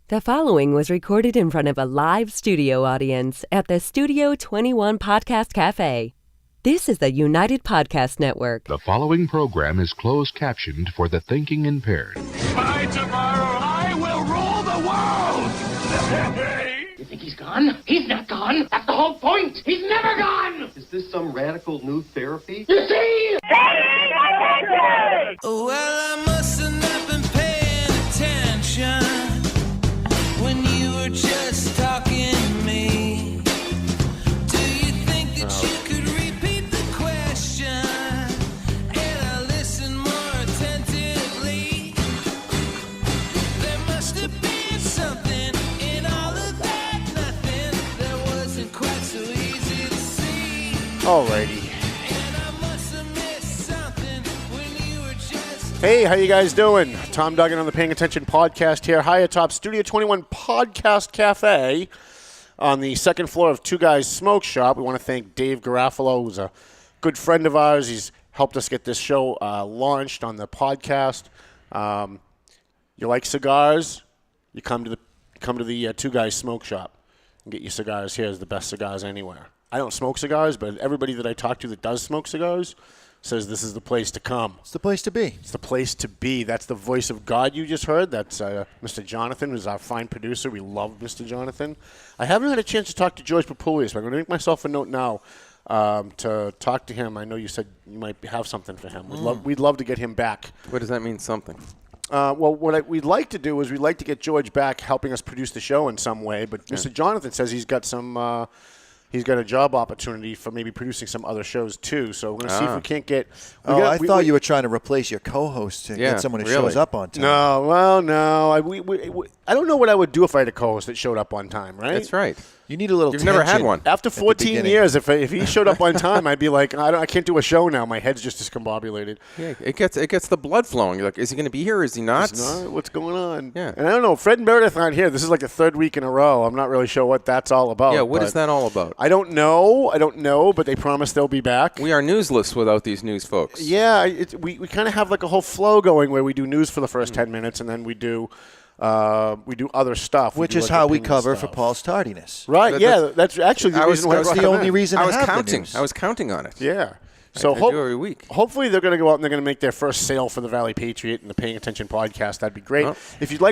The following was recorded in front of a live studio audience at the Studio 21 Podcast Cafe. This is the United Podcast Network. The following program is closed captioned for the thinking impaired. By tomorrow, I will rule the world! You think he's gone? He's not gone. That's the whole point. He's never gone. Is this some radical new therapy? You see? Well, I must have not been paying attention when you were just talking to me. Do you think that you could repeat the question and I listen more attentively? There must have been something in all of that nothing that wasn't quite so easy to see. Alrighty. And I must have missed something when you were just Hey, how you guys doing? Tom Duggan on the Paying Attention podcast here, high atop Studio 21 Podcast Cafe on the second floor of Two Guys Smoke Shop. We want to thank Dave Garofalo, who's a good friend of ours. He's helped us get this show launched on the podcast. You like cigars? You come to the Two Guys Smoke Shop and get your cigars here. Is the best cigars anywhere. I don't smoke cigars, but everybody that I talk to that does smoke cigars says this is the place to come. It's the place to be. It's the place to be. That's the voice of God you just heard. That's Mr. Jonathan, who's our fine producer. We love Mr. Jonathan. I haven't had a chance to talk to George Papulius, but I'm going to make myself a note now to talk to him. I know you said you might have something for him. We'd love to get him back. What does that mean, something? Well, what we'd like to do is we'd like to get George back helping us produce the show in some way, but Mr. Jonathan says he's got some... He's got a job opportunity for maybe producing some other shows, too. So we're going to see if we can't get... I thought you were trying to replace your co-host to get someone who shows up on time. No. I don't know what I would do if I had a co-host that showed up on time, right? That's right. You need a little You've never had tension one. After 14 years, if he showed up on time, I'd be like, I can't do a show now. My head's just discombobulated. Yeah, it gets the blood flowing. You're like, is he going to be here or is he not? He's not. What's going on? Yeah. And I don't know. Fred and Meredith aren't here. This is like the third week in a row. I'm not really sure what that's all about. Yeah, what is that all about? I don't know, but they promise they'll be back. We are newsless without these news folks. Yeah, we kind of have like a whole flow going where we do news for the first 10 minutes and then we do other stuff. Which is like how we opinion cover stuff. for Paul's tardiness. That's actually the reason why I brought the him only in. reason I to was have the counting. news. I was counting on it. Yeah. So I do every week. Hopefully they're going to go out and they're going to make their first sale for the Valley Patriot and the Paying Attention podcast. That'd be great. Oh. If you'd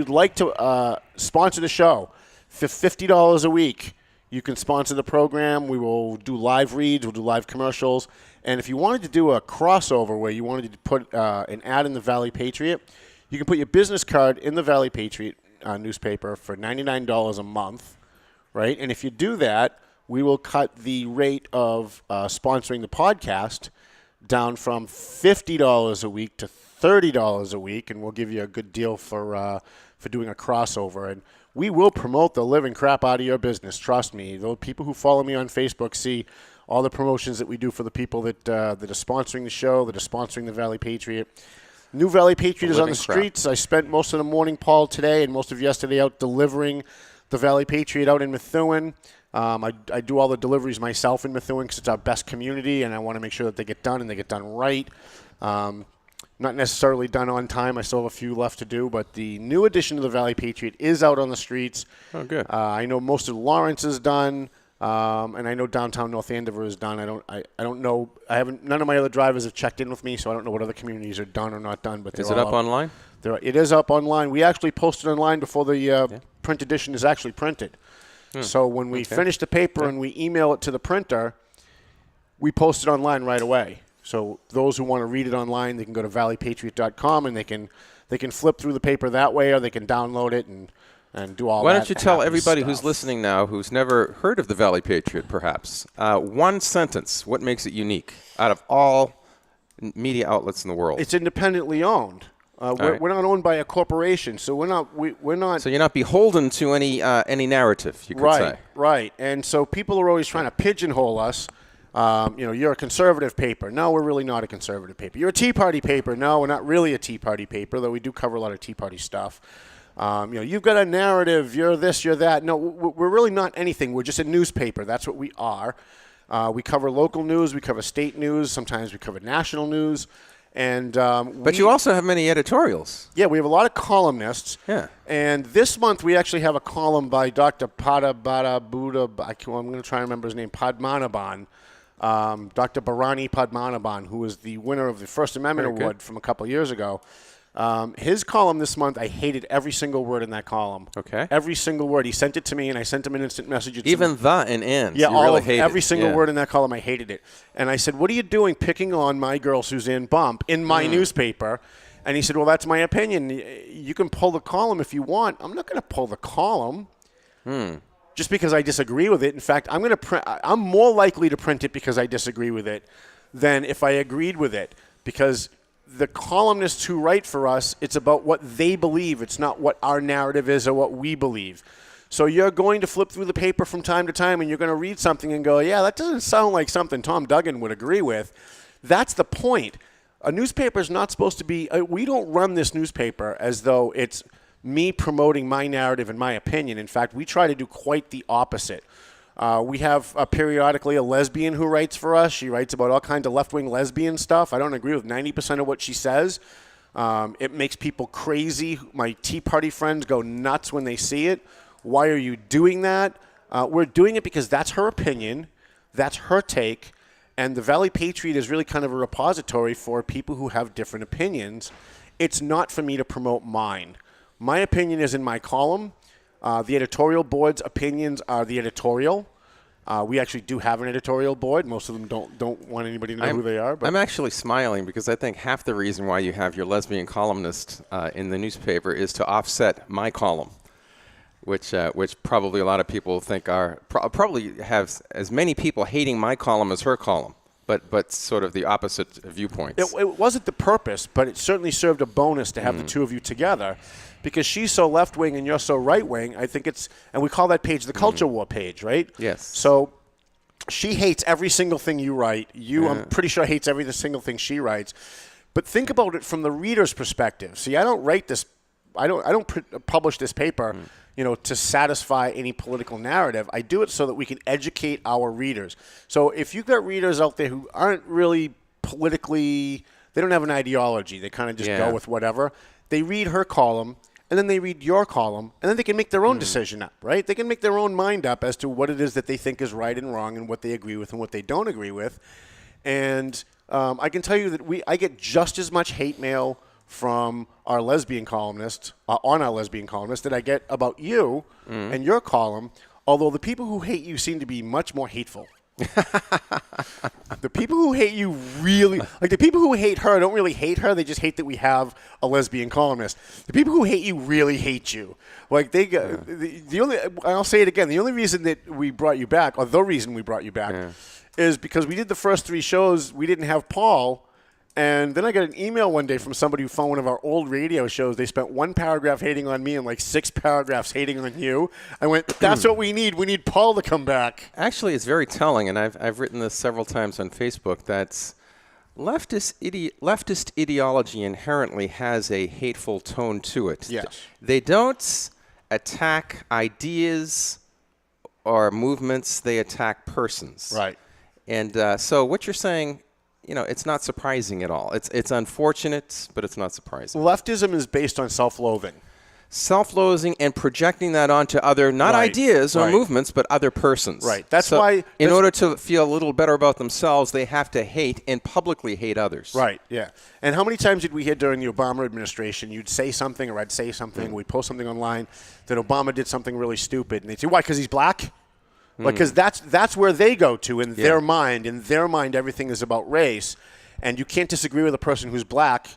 like to sponsor the show for $50 a week, you can sponsor the program. We will do live reads. We'll do live commercials. And if you wanted to do a crossover where you wanted to put an ad in the Valley Patriot, you can put your business card in the Valley Patriot newspaper for $99 a month, right? And if you do that, we will cut the rate of sponsoring the podcast down from $50 a week to $30 a week, and we'll give you a good deal for doing a crossover. And we will promote the living crap out of your business. Trust me. Those people who follow me on Facebook see all the promotions that we do for the people that are sponsoring the show, that are sponsoring the Valley Patriot. New Valley Patriot is on the streets. I spent most of the morning, Paul, today and most of yesterday out delivering the Valley Patriot out in Methuen. I do all the deliveries myself in Methuen because it's our best community, and I want to make sure that they get done and they get done right. Not necessarily done on time. I still have a few left to do, but the new edition of the Valley Patriot is out on the streets. Oh, good. I know most of Lawrence is done. And I know downtown North Andover is done. I don't know. None of my other drivers have checked in with me, so I don't know what other communities are done or not done. But is it up online? It is up online. We actually posted online before the print edition is actually printed. So when we finish the paper and we email it to the printer, we post it online right away. So those who want to read it online, they can go to valleypatriot.com and they can flip through the paper that way, or they can download it and do all that. Why don't you tell everybody stuff. who's listening now who's never heard of the Valley Patriot, perhaps, one sentence, what makes it unique out of all media outlets in the world? It's independently owned. We're not owned by a corporation, so we're not. So you're not beholden to any narrative, you could say. Right. And so people are always trying to pigeonhole us. You're a conservative paper. No, we're really not a conservative paper. You're a Tea Party paper. No, we're not really a Tea Party paper, though we do cover a lot of Tea Party stuff. You've got a narrative. You're this, you're that. No, we're really not anything. We're just a newspaper. That's what we are. We cover local news. We cover state news. Sometimes we cover national news. And but you also have many editorials. Yeah, we have a lot of columnists. Yeah. And this month we actually have a column by Dr. I'm going to try and remember his name, Padmanabhan. Dr. Bharani Padmanabhan, who was the winner of the First Amendment Award from a couple of years ago. His column this month, I hated every single word in that column. Okay. Every single word. He sent it to me, and I sent him an instant message. Even the and ends. Yeah, you really hate every single word in that column. I hated it. And I said, what are you doing picking on my girl, Suzanne Bump, in my newspaper? And he said, well, that's my opinion. You can pull the column if you want. I'm not going to pull the column. Just because I disagree with it. In fact, I'm more likely to print it because I disagree with it than if I agreed with it. Because the columnists who write for us, it's about what they believe. It's not what our narrative is or what we believe. So you're going to flip through the paper from time to time and you're going to read something and go, yeah, that doesn't sound like something Tom Duggan would agree with. That's the point. A newspaper is not supposed to be, we don't run this newspaper as though it's me promoting my narrative and my opinion. In fact, we try to do quite the opposite. We have periodically a lesbian who writes for us. She writes about all kinds of left-wing lesbian stuff. I don't agree with 90% of what she says. It makes people crazy. My Tea Party friends go nuts when they see it. Why are you doing that? We're doing it because that's her opinion. That's her take. And the Valley Patriot is really kind of a repository for people who have different opinions. It's not for me to promote mine. My opinion is in my column. The editorial board's opinions are the editorial. We actually do have an editorial board. Most of them don't want anybody to know who they are. But I'm actually smiling because I think half the reason why you have your lesbian columnist in the newspaper is to offset my column, which probably a lot of people think are probably have as many people hating my column as her column. But sort of the opposite viewpoints. It wasn't the purpose, but it certainly served a bonus to have the two of you together. Because she's so left-wing and you're so right-wing, I think and we call that page the Culture War page, right? Yes. So she hates every single thing you write. I'm pretty sure, hates every single thing she writes. But think about it from the reader's perspective. See, I don't write this, I don't publish this paper, to satisfy any political narrative. I do it so that we can educate our readers. So if you've got readers out there who aren't really politically, they don't have an ideology. They kind of just go with whatever. They read her column, and then they read your column, and then they can make their own decision up, right? They can make their own mind up as to what it is that they think is right and wrong and what they agree with and what they don't agree with. And I can tell you that I get just as much hate mail from our lesbian columnist, on our lesbian columnist, that I get about you and your column, although the people who hate you seem to be much more hateful. The people who hate you really, like the people who hate her don't really hate her. They just hate that we have a lesbian columnist. The people who hate you really hate you. Like the only, I'll say it again, the only reason that we brought you back, or the reason we brought you back, is because we did the first 3 shows. We didn't have Paul. And then I got an email one day from somebody who found one of our old radio shows. They spent 1 paragraph hating on me and like 6 paragraphs hating on you. I went, that's what we need. We need Paul to come back. Actually, it's very telling, and I've written this several times on Facebook, that leftist ideology inherently has a hateful tone to it. Yes. They don't attack ideas or movements. They attack persons. Right. And so what you're saying, it's not surprising at all. It's unfortunate, but it's not surprising. Leftism is based on self-loathing. Self-loathing and projecting that onto other, not ideas or movements, but other persons. Right. That's why, in order to feel a little better about themselves, they have to hate and publicly hate others. Right, yeah. And how many times did we hear during the Obama administration, you'd say something or I'd say something, we'd post something online that Obama did something really stupid, and they'd say, why, because he's black? Because that's where they go to in their mind. In their mind, everything is about race. And you can't disagree with a person who's black,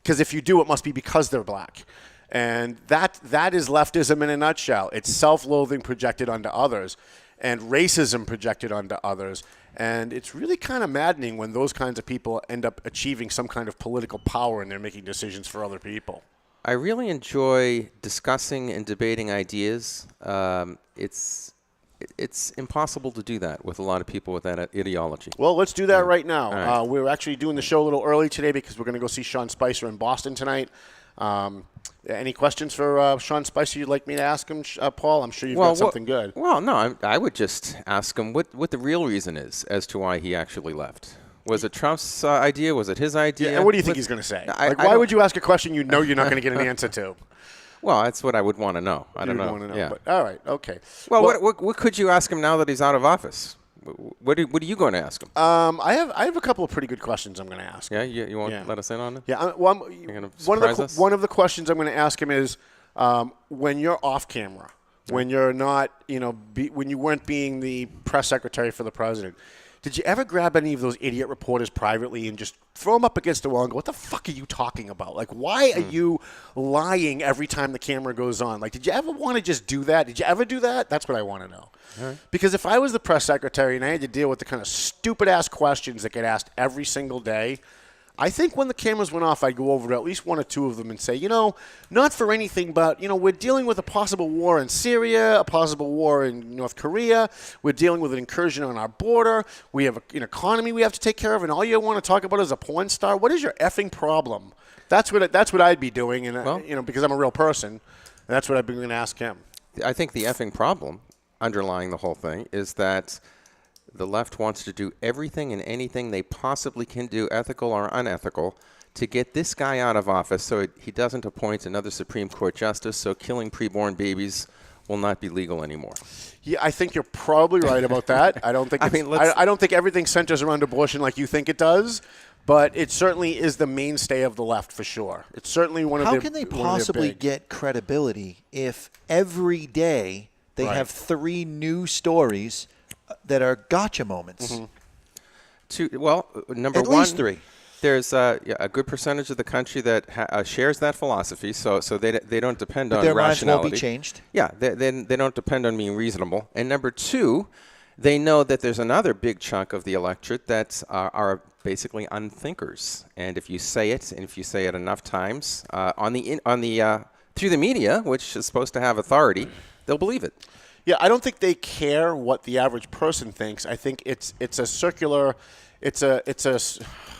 because if you do, it must be because they're black. And that is leftism in a nutshell. It's self-loathing projected onto others and racism projected onto others. And it's really kind of maddening when those kinds of people end up achieving some kind of political power and they're making decisions for other people. I really enjoy discussing and debating ideas. It's impossible to do that with a lot of people with that ideology. Well, let's do that right now. Right. We're actually doing the show a little early today because we're going to go see Sean Spicer in Boston tonight. Any questions for Sean Spicer you'd like me to ask him, Paul? I'm sure you've got something good. Well, no, I would just ask him what the real reason is as to why he actually left. Was it Trump's idea? Was it his idea? Yeah, and what do you think he's going to say? I why would you ask a question you know you're not going to get an answer to? Well, that's what I would want to know. I don't know. Want to know. Yeah. But, all right. Okay. Well, what could you ask him now that he's out of office? What are you going to ask him? I have a couple of pretty good questions I'm going to ask him. Yeah, you want to let us in on it? Yeah. One of the questions I'm going to ask him is when you're off camera, when you're not, when you weren't being the press secretary for the president, did you ever grab any of those idiot reporters privately and just throw them up against the wall and go, what the fuck are you talking about? Like, why are you lying every time the camera goes on? Like, did you ever want to just do that? Did you ever do that? That's what I want to know. Right. Because if I was the press secretary and I had to deal with the kind of stupid-ass questions that get asked every single day, I think when the cameras went off, I'd go over to at least one or two of them and say, not for anything, but, we're dealing with a possible war in Syria, a possible war in North Korea. We're dealing with an incursion on our border. We have an economy we have to take care of, and all you want to talk about is a porn star. What is your effing problem? That's what I'd be doing, and because I'm a real person, that's what I'd be going to ask him. I think the effing problem underlying the whole thing is that the left wants to do everything and anything they possibly can do, ethical or unethical, to get this guy out of office so he doesn't appoint another Supreme Court justice, so killing preborn babies will not be legal anymore. Yeah, I think you're probably right about that. I don't think I don't think everything centers around abortion like you think it does, but it certainly is the mainstay of the left for sure. It's certainly one of How can they possibly get credibility if every day they have 3 new stories that are gotcha moments? Mm-hmm. Number At one, least 3. There's a good percentage of the country that shares that philosophy, so they don't depend on their rationality. Minds won't be changed. Yeah, they don't depend on being reasonable. And number 2, they know that there's another big chunk of the electorate that are basically unthinkers. And if you say it, and if you say it enough times through the media, which is supposed to have authority, they'll believe it. Yeah, I don't think they care what the average person thinks. I think it's a circular, I'm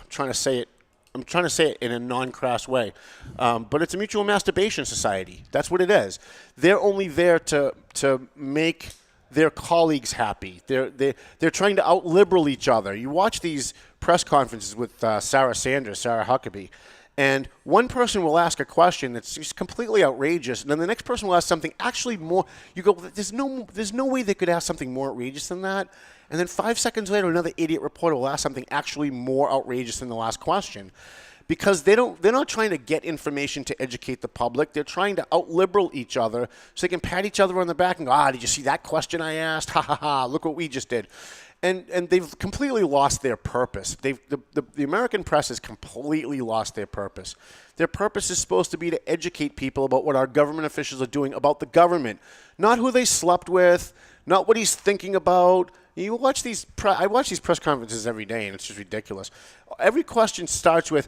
trying to say it in a non-crass way, but it's a mutual masturbation society. That's what it is. They're only there to make their colleagues happy. They're trying to out-liberal each other. You watch these press conferences with Sarah Huckabee, and one person will ask a question that's just completely outrageous, and then the next person will ask something actually more. You go, there's no way they could ask something more outrageous than that. And then 5 seconds later, another idiot reporter will ask something actually more outrageous than the last question, because they're not trying to get information to educate the public. They're trying to out-liberal each other so they can pat each other on the back and go, did you see that question I asked? Ha ha ha! Look what we just did. And they've completely lost their purpose. The American press has completely lost their purpose. Their purpose is supposed to be to educate people about what our government officials are doing about the government, not who they slept with, not what he's thinking about. You watch these. I watch these press conferences every day, and it's just ridiculous. Every question starts with,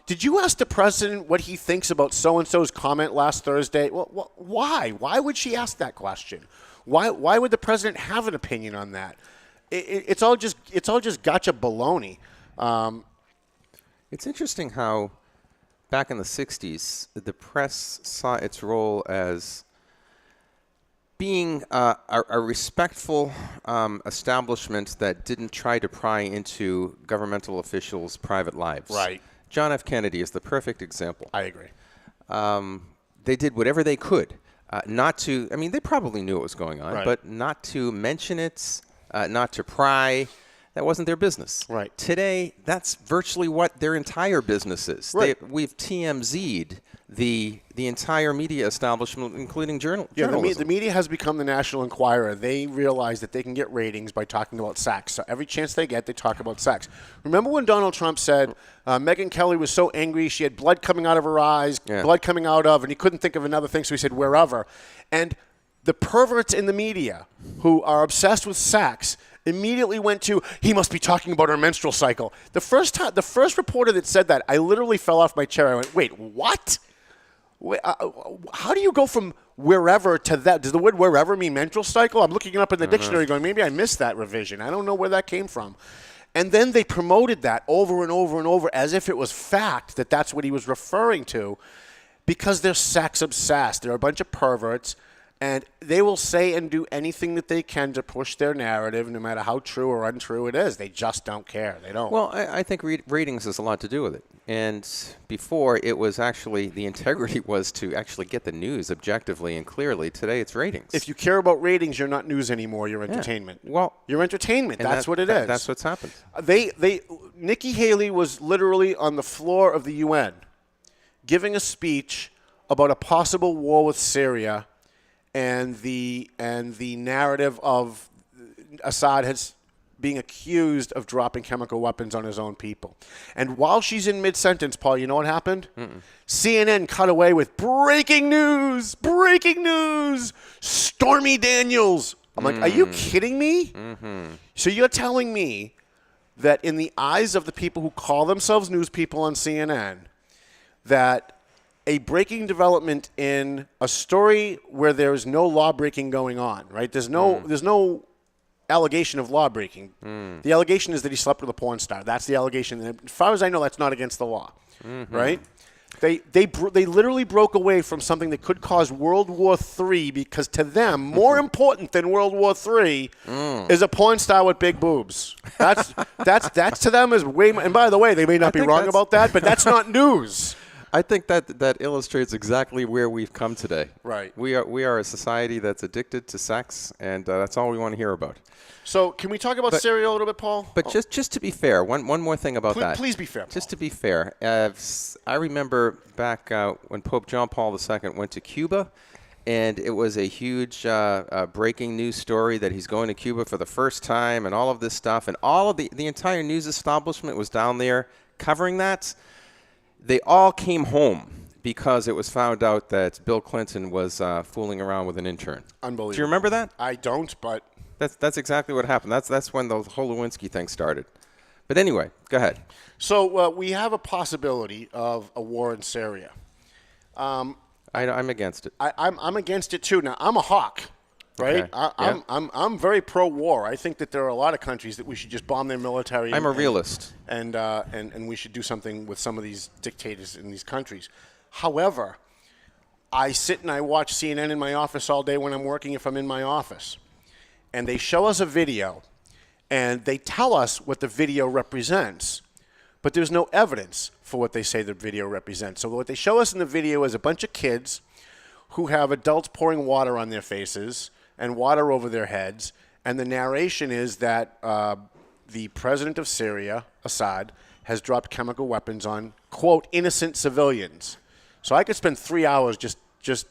"Did you ask the president what he thinks about so and so's comment last Thursday?" Well, why? Why would she ask that question? Why would the president have an opinion on that? It's all just gotcha baloney. It's interesting how back in the 60s, the press saw its role as being a respectful establishment that didn't try to pry into governmental officials' private lives. Right. John F. Kennedy is the perfect example. I agree. They did whatever they could not to, they probably knew what was going on, right, but not to mention it, not to pry. That wasn't their business. Right. Today, that's virtually what their entire business is. Right. We've TMZ'd the entire media establishment, including journalism. The media has become the National Enquirer. They realize that they can get ratings by talking about sex. So every chance they get, they talk about sex. Remember when Donald Trump said Megyn Kelly was so angry, she had blood coming out of her eyes, blood coming out of, and he couldn't think of another thing, so he said wherever. And the perverts in the media who are obsessed with sex immediately went to, he must be talking about her menstrual cycle. The first reporter that said that, I literally fell off my chair. I went, wait, what? How do you go from wherever to that? Does the word wherever mean menstrual cycle? I'm looking it up in the dictionary going, maybe I missed that revision. I don't know where that came from. And then they promoted that over and over and over as if it was fact that that's what he was referring to, because they're sex obsessed. They're a bunch of perverts. And they will say and do anything that they can to push their narrative, no matter how true or untrue it is. They just don't care. They don't. Well, I think ratings has a lot to do with it. And before, it was actually the integrity was to actually get the news objectively and clearly. Today, it's ratings. If you care about ratings, you're not news anymore. You're entertainment. Well, you're entertainment. That's what it is. That's what's happened. Nikki Haley was literally on the floor of the UN giving a speech about a possible war with Syria and the narrative of Assad being accused of dropping chemical weapons on his own people. And while she's in mid-sentence, Paul, you know what happened? CNN cut away with breaking news, Stormy Daniels. I'm like, are you kidding me? So you're telling me that in the eyes of the people who call themselves news people on CNN, that a breaking development in a story where there's no law breaking going on, right? There's no allegation of law breaking. The allegation is that he slept with a porn star. That's the allegation. And as far as I know, that's not against the law, right? They literally broke away from something that could cause World War III because to them, more important than World War III is a porn star with big boobs. That's to them is way. And by the way, they may not be wrong about that, but that's not news. I think that illustrates exactly where we've come today. Right. We are a society that's addicted to sex, and that's all we want to hear about. So can we talk about Syria a little bit, Paul? But just to be fair, one more thing about that. Please be fair, Paul. Just to be fair, I remember back when Pope John Paul II went to Cuba, and it was a huge breaking news story that he's going to Cuba for the first time and all of this stuff. And all of the entire news establishment was down there covering that. They all came home because it was found out that Bill Clinton was fooling around with an intern. Unbelievable. Do you remember that? I don't, but that's exactly what happened. That's when the whole Lewinsky thing started. But anyway, go ahead. So we have a possibility of a war in Syria. I'm against it. I'm against it too. Now I'm a hawk, right? Okay. I'm very pro-war. I think that there are a lot of countries that we should just bomb their military. I'm a realist, and we should do something with some of these dictators in these countries. However, I sit and I watch CNN in my office all day when I'm working if I'm in my office, and they show us a video, and they tell us what the video represents, but there's no evidence for what they say the video represents. So what they show us in the video is a bunch of kids who have adults pouring water on their faces and water over their heads, and the narration is that the president of Syria, Assad, has dropped chemical weapons on, quote, innocent civilians. So I could spend 3 hours just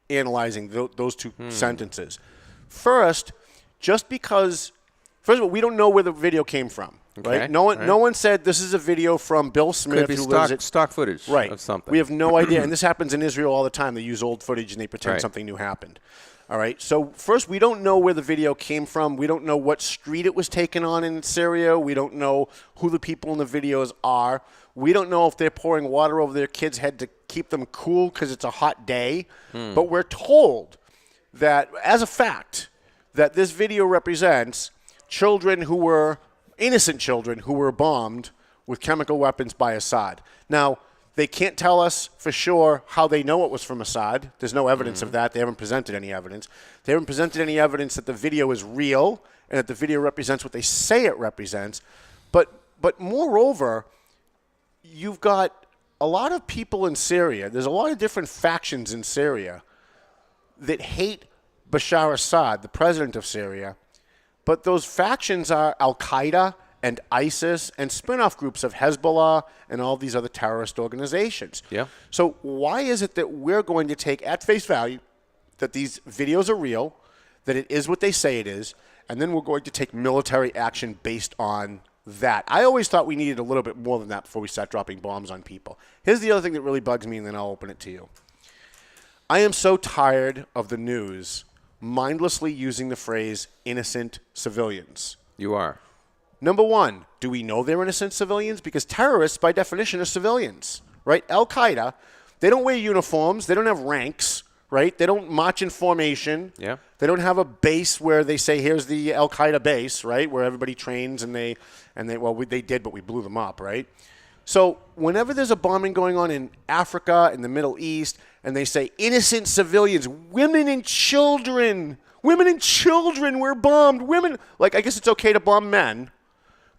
analyzing those two sentences. First of all, we don't know where the video came from. Okay. Right? No one said this is a video from Bill Smith. Could be stock footage of something. We have no idea. And this happens in Israel all the time. They use old footage and they pretend something new happened. All right. So first, we don't know where the video came from. We don't know what street it was taken on in Syria. We don't know who the people in the videos are. We don't know if they're pouring water over their kids' head to keep them cool because it's a hot day. But we're told that, as a fact, that this video represents innocent children who were bombed with chemical weapons by Assad. Now, they can't tell us for sure how they know it was from Assad. There's no evidence of that. They haven't presented any evidence. They haven't presented any evidence that the video is real and that the video represents what they say it represents. But moreover, you've got a lot of people in Syria. There's a lot of different factions in Syria that hate Bashar Assad, the president of Syria. But those factions are Al-Qaeda and ISIS and spin-off groups of Hezbollah and all these other terrorist organizations. Yeah. So why is it that we're going to take at face value that these videos are real, that it is what they say it is, and then we're going to take military action based on that? I always thought we needed a little bit more than that before we start dropping bombs on people. Here's the other thing that really bugs me, and then I'll open it to you. I am so tired of the news mindlessly using the phrase innocent civilians. You are. Number one, do we know they're innocent civilians? Because terrorists, by definition, are civilians, right? Al-Qaeda, they don't wear uniforms. They don't have ranks, right? They don't march in formation. Yeah. They don't have a base where they say, here's the Al-Qaeda base, right, where everybody trains and they did, but we blew them up, right? So whenever there's a bombing going on in Africa, in the Middle East, and they say innocent civilians, women and children were bombed. Women, like, I guess it's okay to bomb men,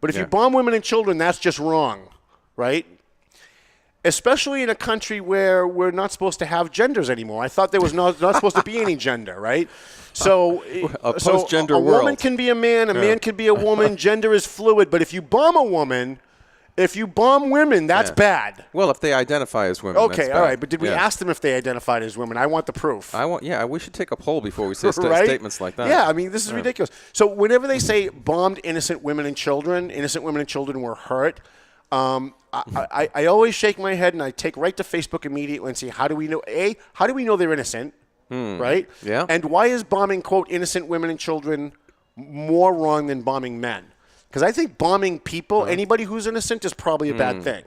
but if you bomb women and children, that's just wrong, right? Especially in a country where we're not supposed to have genders anymore. I thought there was not supposed to be any gender, right? So, a post-gender a world. woman can be a man, a man can be a woman. Gender is fluid. But if you bomb a woman, if you bomb women, that's bad. Well, if they identify as women, okay, that's all bad. right. But did we ask them if they identified as women? I want the proof. We should take a poll before we say right? statements like that. Yeah, I mean, this is ridiculous. So whenever they say bombed innocent women and children were hurt. I always shake my head and I take right to Facebook immediately and see how do we know they're innocent, right? Yeah. And why is bombing, quote, innocent women and children more wrong than bombing men? Because I think bombing people, anybody who's innocent, is probably a bad thing.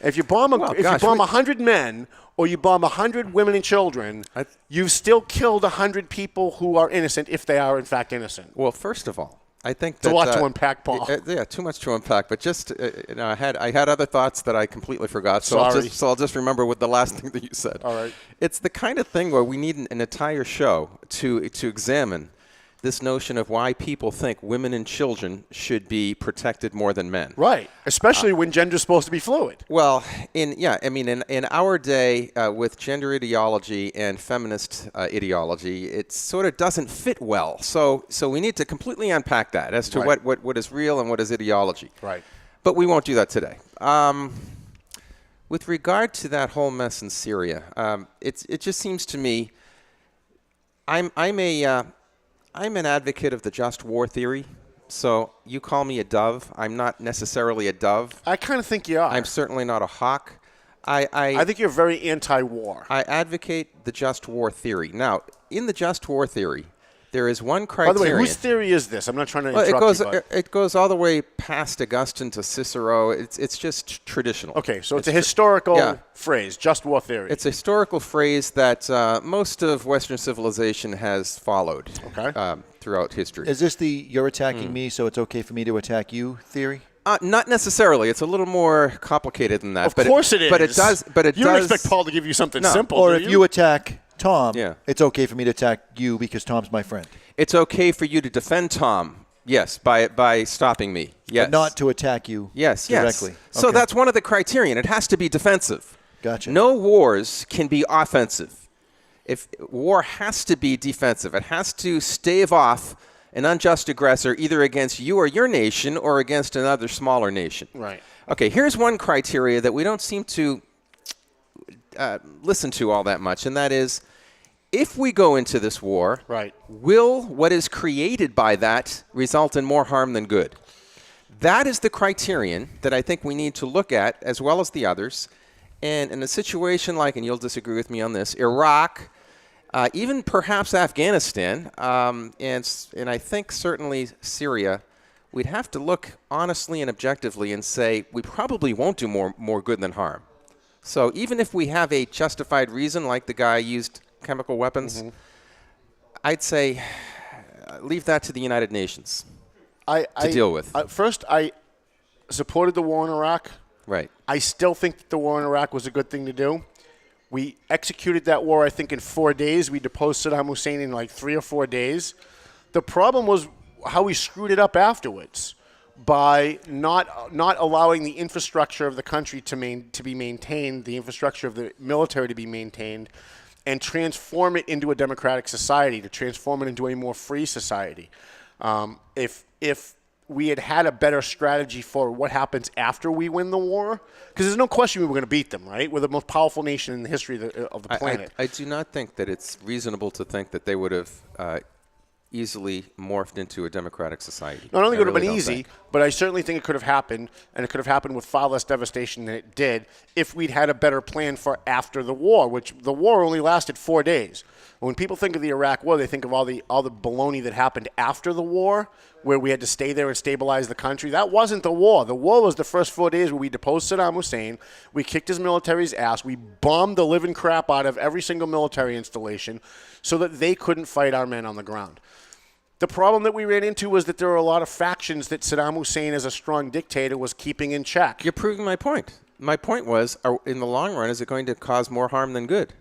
If you bomb 100 men or you bomb 100 women and children, you've still killed 100 people who are innocent if they are in fact innocent. Well, first of all, I think it's a lot to unpack, Paul. Yeah, too much to unpack. But just I had other thoughts that I completely forgot. So I'll just remember with the last thing that you said. All right. It's the kind of thing where we need an entire show to examine this notion of why people think women and children should be protected more than men. Right, especially when gender's supposed to be fluid. Well, in our day with gender ideology and feminist ideology, it sort of doesn't fit well. So we need to completely unpack that as to what is real and what is ideology. Right. But we won't do that today. With regard to that whole mess in Syria, it just seems to me I'm an advocate of the just war theory, so you call me a dove. I'm not necessarily a dove. I kind of think you are. I'm certainly not a hawk. I think you're very anti-war. I advocate the just war theory. Now, in the just war theory, there is one criterion. By the way, whose theory is this? I'm not trying to interrupt you. It goes all the way past Augustine to Cicero. It's just traditional. Okay, so it's a historical phrase, just war theory. It's a historical phrase that most of Western civilization has followed throughout history. Is this the you're attacking me, so it's okay for me to attack you theory? Not necessarily. It's a little more complicated than that. Of course it is. But it does. You don't expect Paul to give you something simple, or do if you? you attack Tom, it's okay for me to attack you because Tom's my friend. It's okay for you to defend Tom, yes, by stopping me, yes. But not to attack you directly. Yes. So that's one of the criterion. It has to be defensive. Gotcha. No wars can be offensive. If war has to be defensive, it has to stave off an unjust aggressor either against you or your nation or against another smaller nation. Right. Okay, here's one criteria that we don't seem to listen to all that much, and that is, if we go into this war, will what is created by that result in more harm than good? That is the criterion that I think we need to look at, as well as the others. And in a situation like, and you'll disagree with me on this, Iraq, even perhaps Afghanistan, and I think certainly Syria, we'd have to look honestly and objectively and say we probably won't do more good than harm. So even if we have a justified reason, like the guy used chemical weapons, I'd say leave that to the United Nations to deal with. First, I supported the war in Iraq. Right. I still think that the war in Iraq was a good thing to do. We executed that war, I think, in 4 days. We deposed Saddam Hussein in like 3 or 4 days. The problem was how we screwed it up afterwards by not allowing the infrastructure of the country to be maintained, the infrastructure of the military to be maintained, and transform it into a democratic society, to transform it into a more free society. If we had a better strategy for what happens after we win the war, because there's no question we were going to beat them, right? We're the most powerful nation in the history of the planet. I do not think that it's reasonable to think that they would have easily morphed into a democratic society. Not only would it have been easy, but I certainly think it could have happened, and it could have happened with far less devastation than it did if we'd had a better plan for after the war, which the war only lasted 4 days. When people think of the Iraq War, they think of all the baloney that happened after the war, where we had to stay there and stabilize the country. That wasn't the war. The war was the first 4 days where we deposed Saddam Hussein, we kicked his military's ass, we bombed the living crap out of every single military installation so that they couldn't fight our men on the ground. The problem that we ran into was that there were a lot of factions that Saddam Hussein, as a strong dictator, was keeping in check. You're proving my point. my point was, in the long run, is it going to cause more harm than good?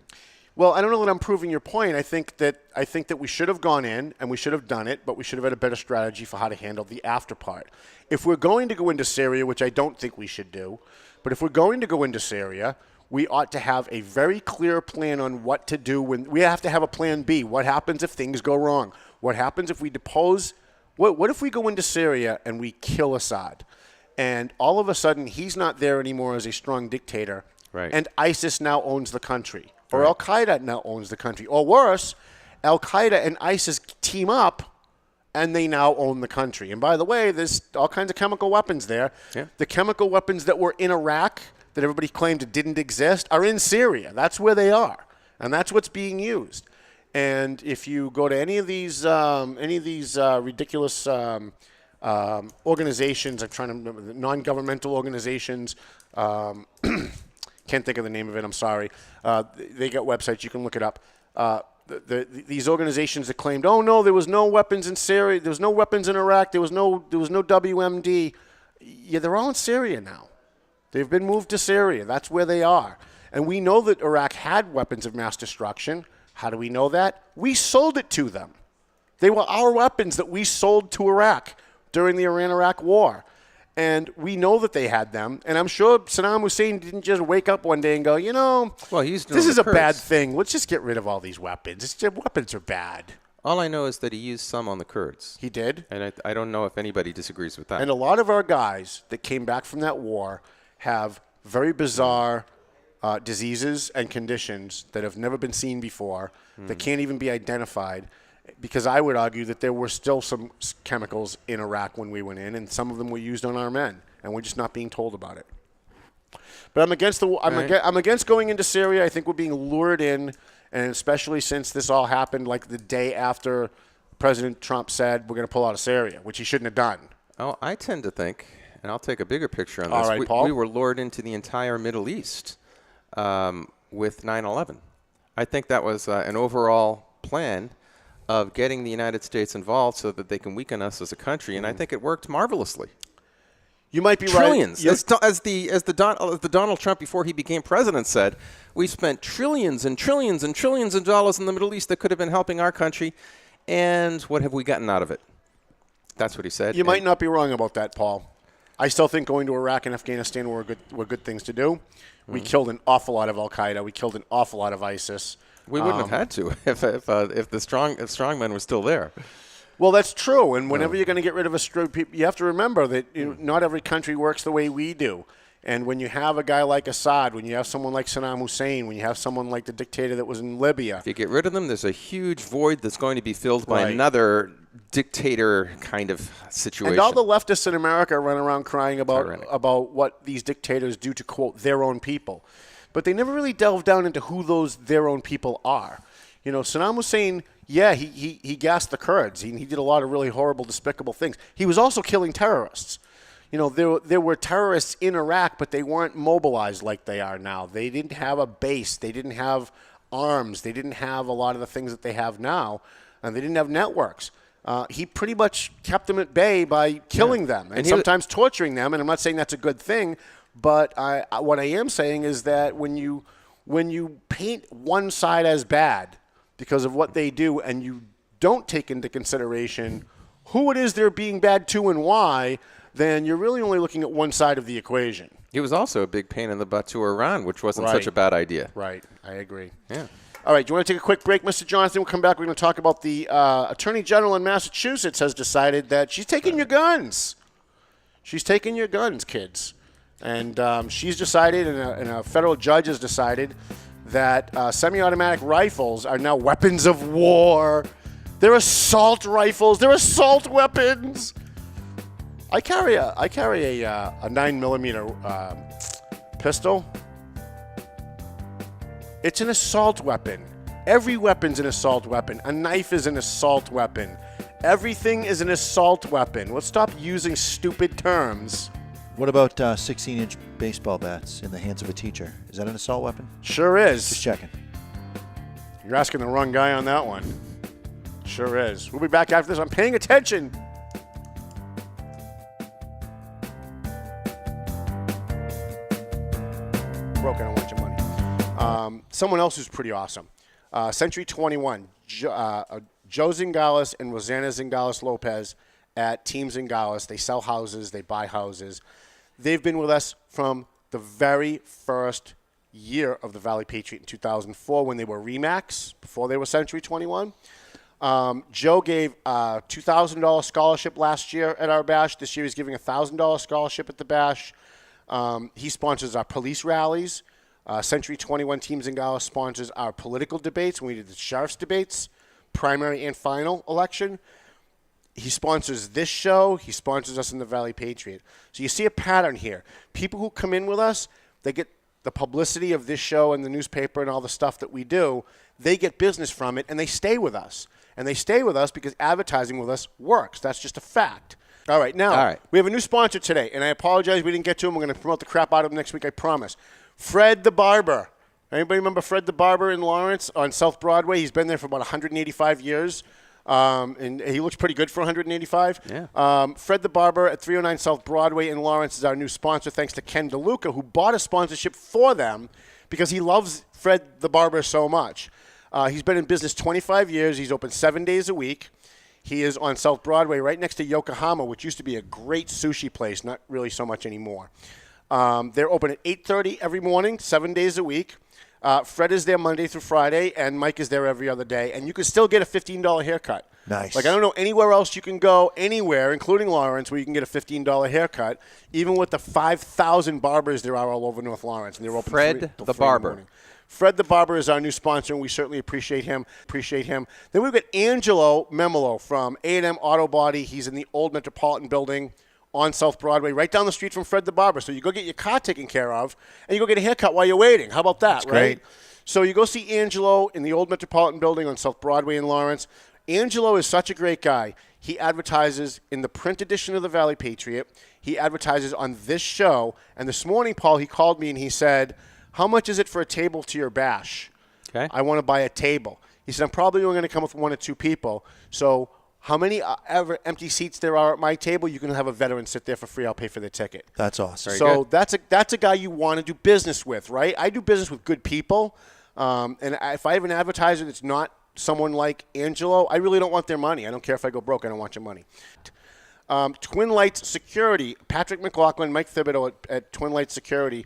Well, I don't know that I'm proving your point. I think that we should have gone in and we should have done it, but we should have had a better strategy for how to handle the after part. If we're going to go into Syria, which I don't think we should do, but if we're going to go into Syria, we ought to have a very clear plan on what to do. When we have to have a plan B. What happens if things go wrong? What happens if we depose? What if we go into Syria and we kill Assad? And all of a sudden, he's not there anymore as a strong dictator. Right. And ISIS now owns the country. Or Al-Qaeda now owns the country. Or worse, Al-Qaeda and ISIS team up, and they now own the country. And by the way, there's all kinds of chemical weapons there. Yeah. The chemical weapons that were in Iraq that everybody claimed didn't exist are in Syria. That's where they are. And that's what's being used. And if you go to any of these ridiculous organizations, I'm trying to remember, the non-governmental organizations, can't think of the name of it, I'm sorry. They got websites, you can look it up. These organizations that claimed, oh no, there was no weapons in Syria, there was no weapons in Iraq, there was no WMD. Yeah, they're all in Syria now. They've been moved to Syria. That's where they are. And we know that Iraq had weapons of mass destruction. How do we know that? We sold it to them. They were our weapons that we sold to Iraq during the Iran-Iraq war. And we know that they had them. And I'm sure Saddam Hussein didn't just wake up one day and go, this is a bad thing. Let's just get rid of all these weapons. Weapons are bad. All I know is that he used some on the Kurds. He did? And I don't know if anybody disagrees with that. And a lot of our guys that came back from that war have very bizarre diseases and conditions that have never been seen before, that can't even be identified, because I would argue that there were still some chemicals in Iraq when we went in, and some of them were used on our men, and we're just not being told about it. But I'm against going into Syria. I think we're being lured in, and especially since this all happened like the day after President Trump said we're going to pull out of Syria, which he shouldn't have done. Oh, I tend to think, and I'll take a bigger picture on this. All right, Paul. We were lured into the entire Middle East with 9/11. I think that was an overall plan of getting the United States involved so that they can weaken us as a country, and I think it worked marvelously. You might be trillions. Right. As the Donald Trump before he became president said, we spent trillions and trillions and trillions of dollars in the Middle East that could have been helping our country, and what have we gotten out of it? That's what he said. You might not be wrong about that, Paul. I still think going to Iraq and Afghanistan were good things to do. We killed an awful lot of Al-Qaeda. We killed an awful lot of ISIS. We wouldn't have had to if the strongmen were still there. Well, that's true. And whenever you're going to get rid of a strong people, you have to remember that not every country works the way we do. And when you have a guy like Assad, when you have someone like Saddam Hussein, when you have someone like the dictator that was in Libya. If you get rid of them, there's a huge void that's going to be filled by another dictator kind of situation. And all the leftists in America run around crying about what these dictators do to, quote, their own people. But they never really delve down into who their own people are. Saddam Hussein, he gassed the Kurds. He did a lot of really horrible, despicable things. He was also killing terrorists. There were terrorists in Iraq, but they weren't mobilized like they are now. They didn't have a base. They didn't have arms. They didn't have a lot of the things that they have now. And they didn't have networks. He pretty much kept them at bay by killing them and sometimes torturing them. And I'm not saying that's a good thing, but what I am saying is that when you paint one side as bad because of what they do and you don't take into consideration who it is they're being bad to and why, then you're really only looking at one side of the equation. It was also a big pain in the butt to Iran, which wasn't such a bad idea. Right. I agree. Yeah. All right. Do you want to take a quick break, Mr. Jonathan? We'll come back. We're going to talk about the Attorney General in Massachusetts has decided that she's taking your guns. She's taking your guns, kids. And she's decided, and a federal judge has decided, that semi-automatic rifles are now weapons of war. They're assault rifles. They're assault weapons. I carry a 9mm pistol. It's an assault weapon. Every weapon's an assault weapon. A knife is an assault weapon. Everything is an assault weapon. Let's stop using stupid terms. What about 16-inch baseball bats in the hands of a teacher? Is that an assault weapon? Sure is. Just checking. You're asking the wrong guy on that one. Sure is. We'll be back after this. I'm paying attention. someone else who's pretty awesome. Century 21, Joe Zingales and Rosanna Zingales-Lopez at Team Zingales. They sell houses. They buy houses. They've been with us from the very first year of the Valley Patriot in 2004 when they were Remax, before they were Century 21. Joe gave a $2,000 scholarship last year at our bash. This year he's giving a $1,000 scholarship at the bash. He sponsors our police rallies. Century 21 Team Zingales sponsors our political debates when we did the sheriff's debates, primary and final election. He sponsors this show. He sponsors us in the Valley Patriot. So you see a pattern here. People who come in with us, they get the publicity of this show and the newspaper and all the stuff that we do. They get business from it, and they stay with us. And they stay with us because advertising with us works. That's just a fact. All right, now, we have a new sponsor today, and I apologize we didn't get to him. We're going to promote the crap out of him next week, I promise. Fred the Barber. Anybody remember Fred the Barber in Lawrence on South Broadway? He's been there for about 185 years, and he looks pretty good for 185. Yeah. Fred the Barber at 309 South Broadway in Lawrence is our new sponsor, thanks to Ken DeLuca, who bought a sponsorship for them because he loves Fred the Barber so much. He's been in business 25 years. He's open 7 days a week. He is on South Broadway right next to Yokohama, which used to be a great sushi place, not really so much anymore. They're open at 8:30 every morning, 7 days a week. Fred is there Monday through Friday, and Mike is there every other day. And you can still get a $15 haircut. Nice. Like, I don't know anywhere else you can go, anywhere, including Lawrence, where you can get a $15 haircut, even with the 5,000 barbers there are all over North Lawrence. And they're open Fred the Barber. Fred the Barber is our new sponsor, and we certainly appreciate him. Then we've got Angelo Memolo from A&M Auto Body. He's in the old Metropolitan Building on South Broadway, right down the street from Fred the Barber. So you go get your car taken care of, and you go get a haircut while you're waiting. How about that, That's right? great. So you go see Angelo in the old Metropolitan Building on South Broadway in Lawrence. Angelo is such a great guy. He advertises in the print edition of the Valley Patriot. He advertises on this show. And this morning, Paul, he called me and he said, "How much is it for a table to your bash?" Okay. I want to buy a table. He said, "I'm probably only going to come with 1 or 2 people. So how many ever empty seats there are at my table, you can have a veteran sit there for free. I'll pay for their ticket." That's awesome. So that's a guy you want to do business with, right? I do business with good people. And if I have an advertiser that's not someone like Angelo, I really don't want their money. I don't care if I go broke. I don't want your money. Twin Lights Security, Patrick McLaughlin, Mike Thibodeau at Twin Lights Security.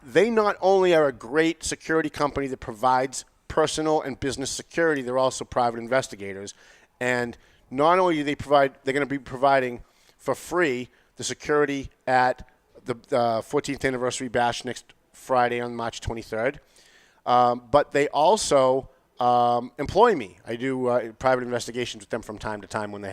They not only are a great security company that provides personal and business security, they're also private investigators. And not only do they provide, they're going to be providing for free the security at the 14th anniversary bash next Friday on March 23rd. But they also employ me. I do private investigations with them from time to time when they